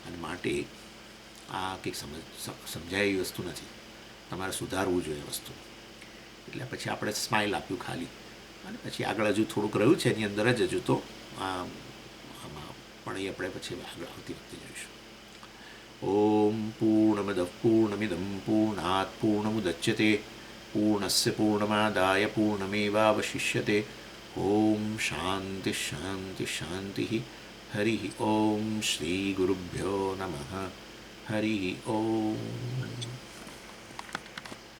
અને માટે આ કંઈક સમજાય એવી વસ્તુ નથી, તમારે સુધારવું જોઈએ વસ્તુ. એટલે પછી આપણે સ્માઇલ આપ્યું ખાલી, અને પછી આગળ હજુ થોડુંક રહ્યું છે એની અંદર જ હજુ તો આમાં પણ એ આપણે પછી આગળ આવતી વખતે જોઈશું. ઓમ પૂર્ણમદ પૂર્ણમિદમ પૂર્ણાત પૂર્ણમુદચ્યતે પૂર્ણસ્ય પૂર્ણમાદાય પૂર્ણમેવાવશિષ્યતે. ઓમ શાંતિ શાંતિ શાંતિ. હરિ ઓમ શ્રી ગુરુભ્યો નમઃ. હરિ ઓમ.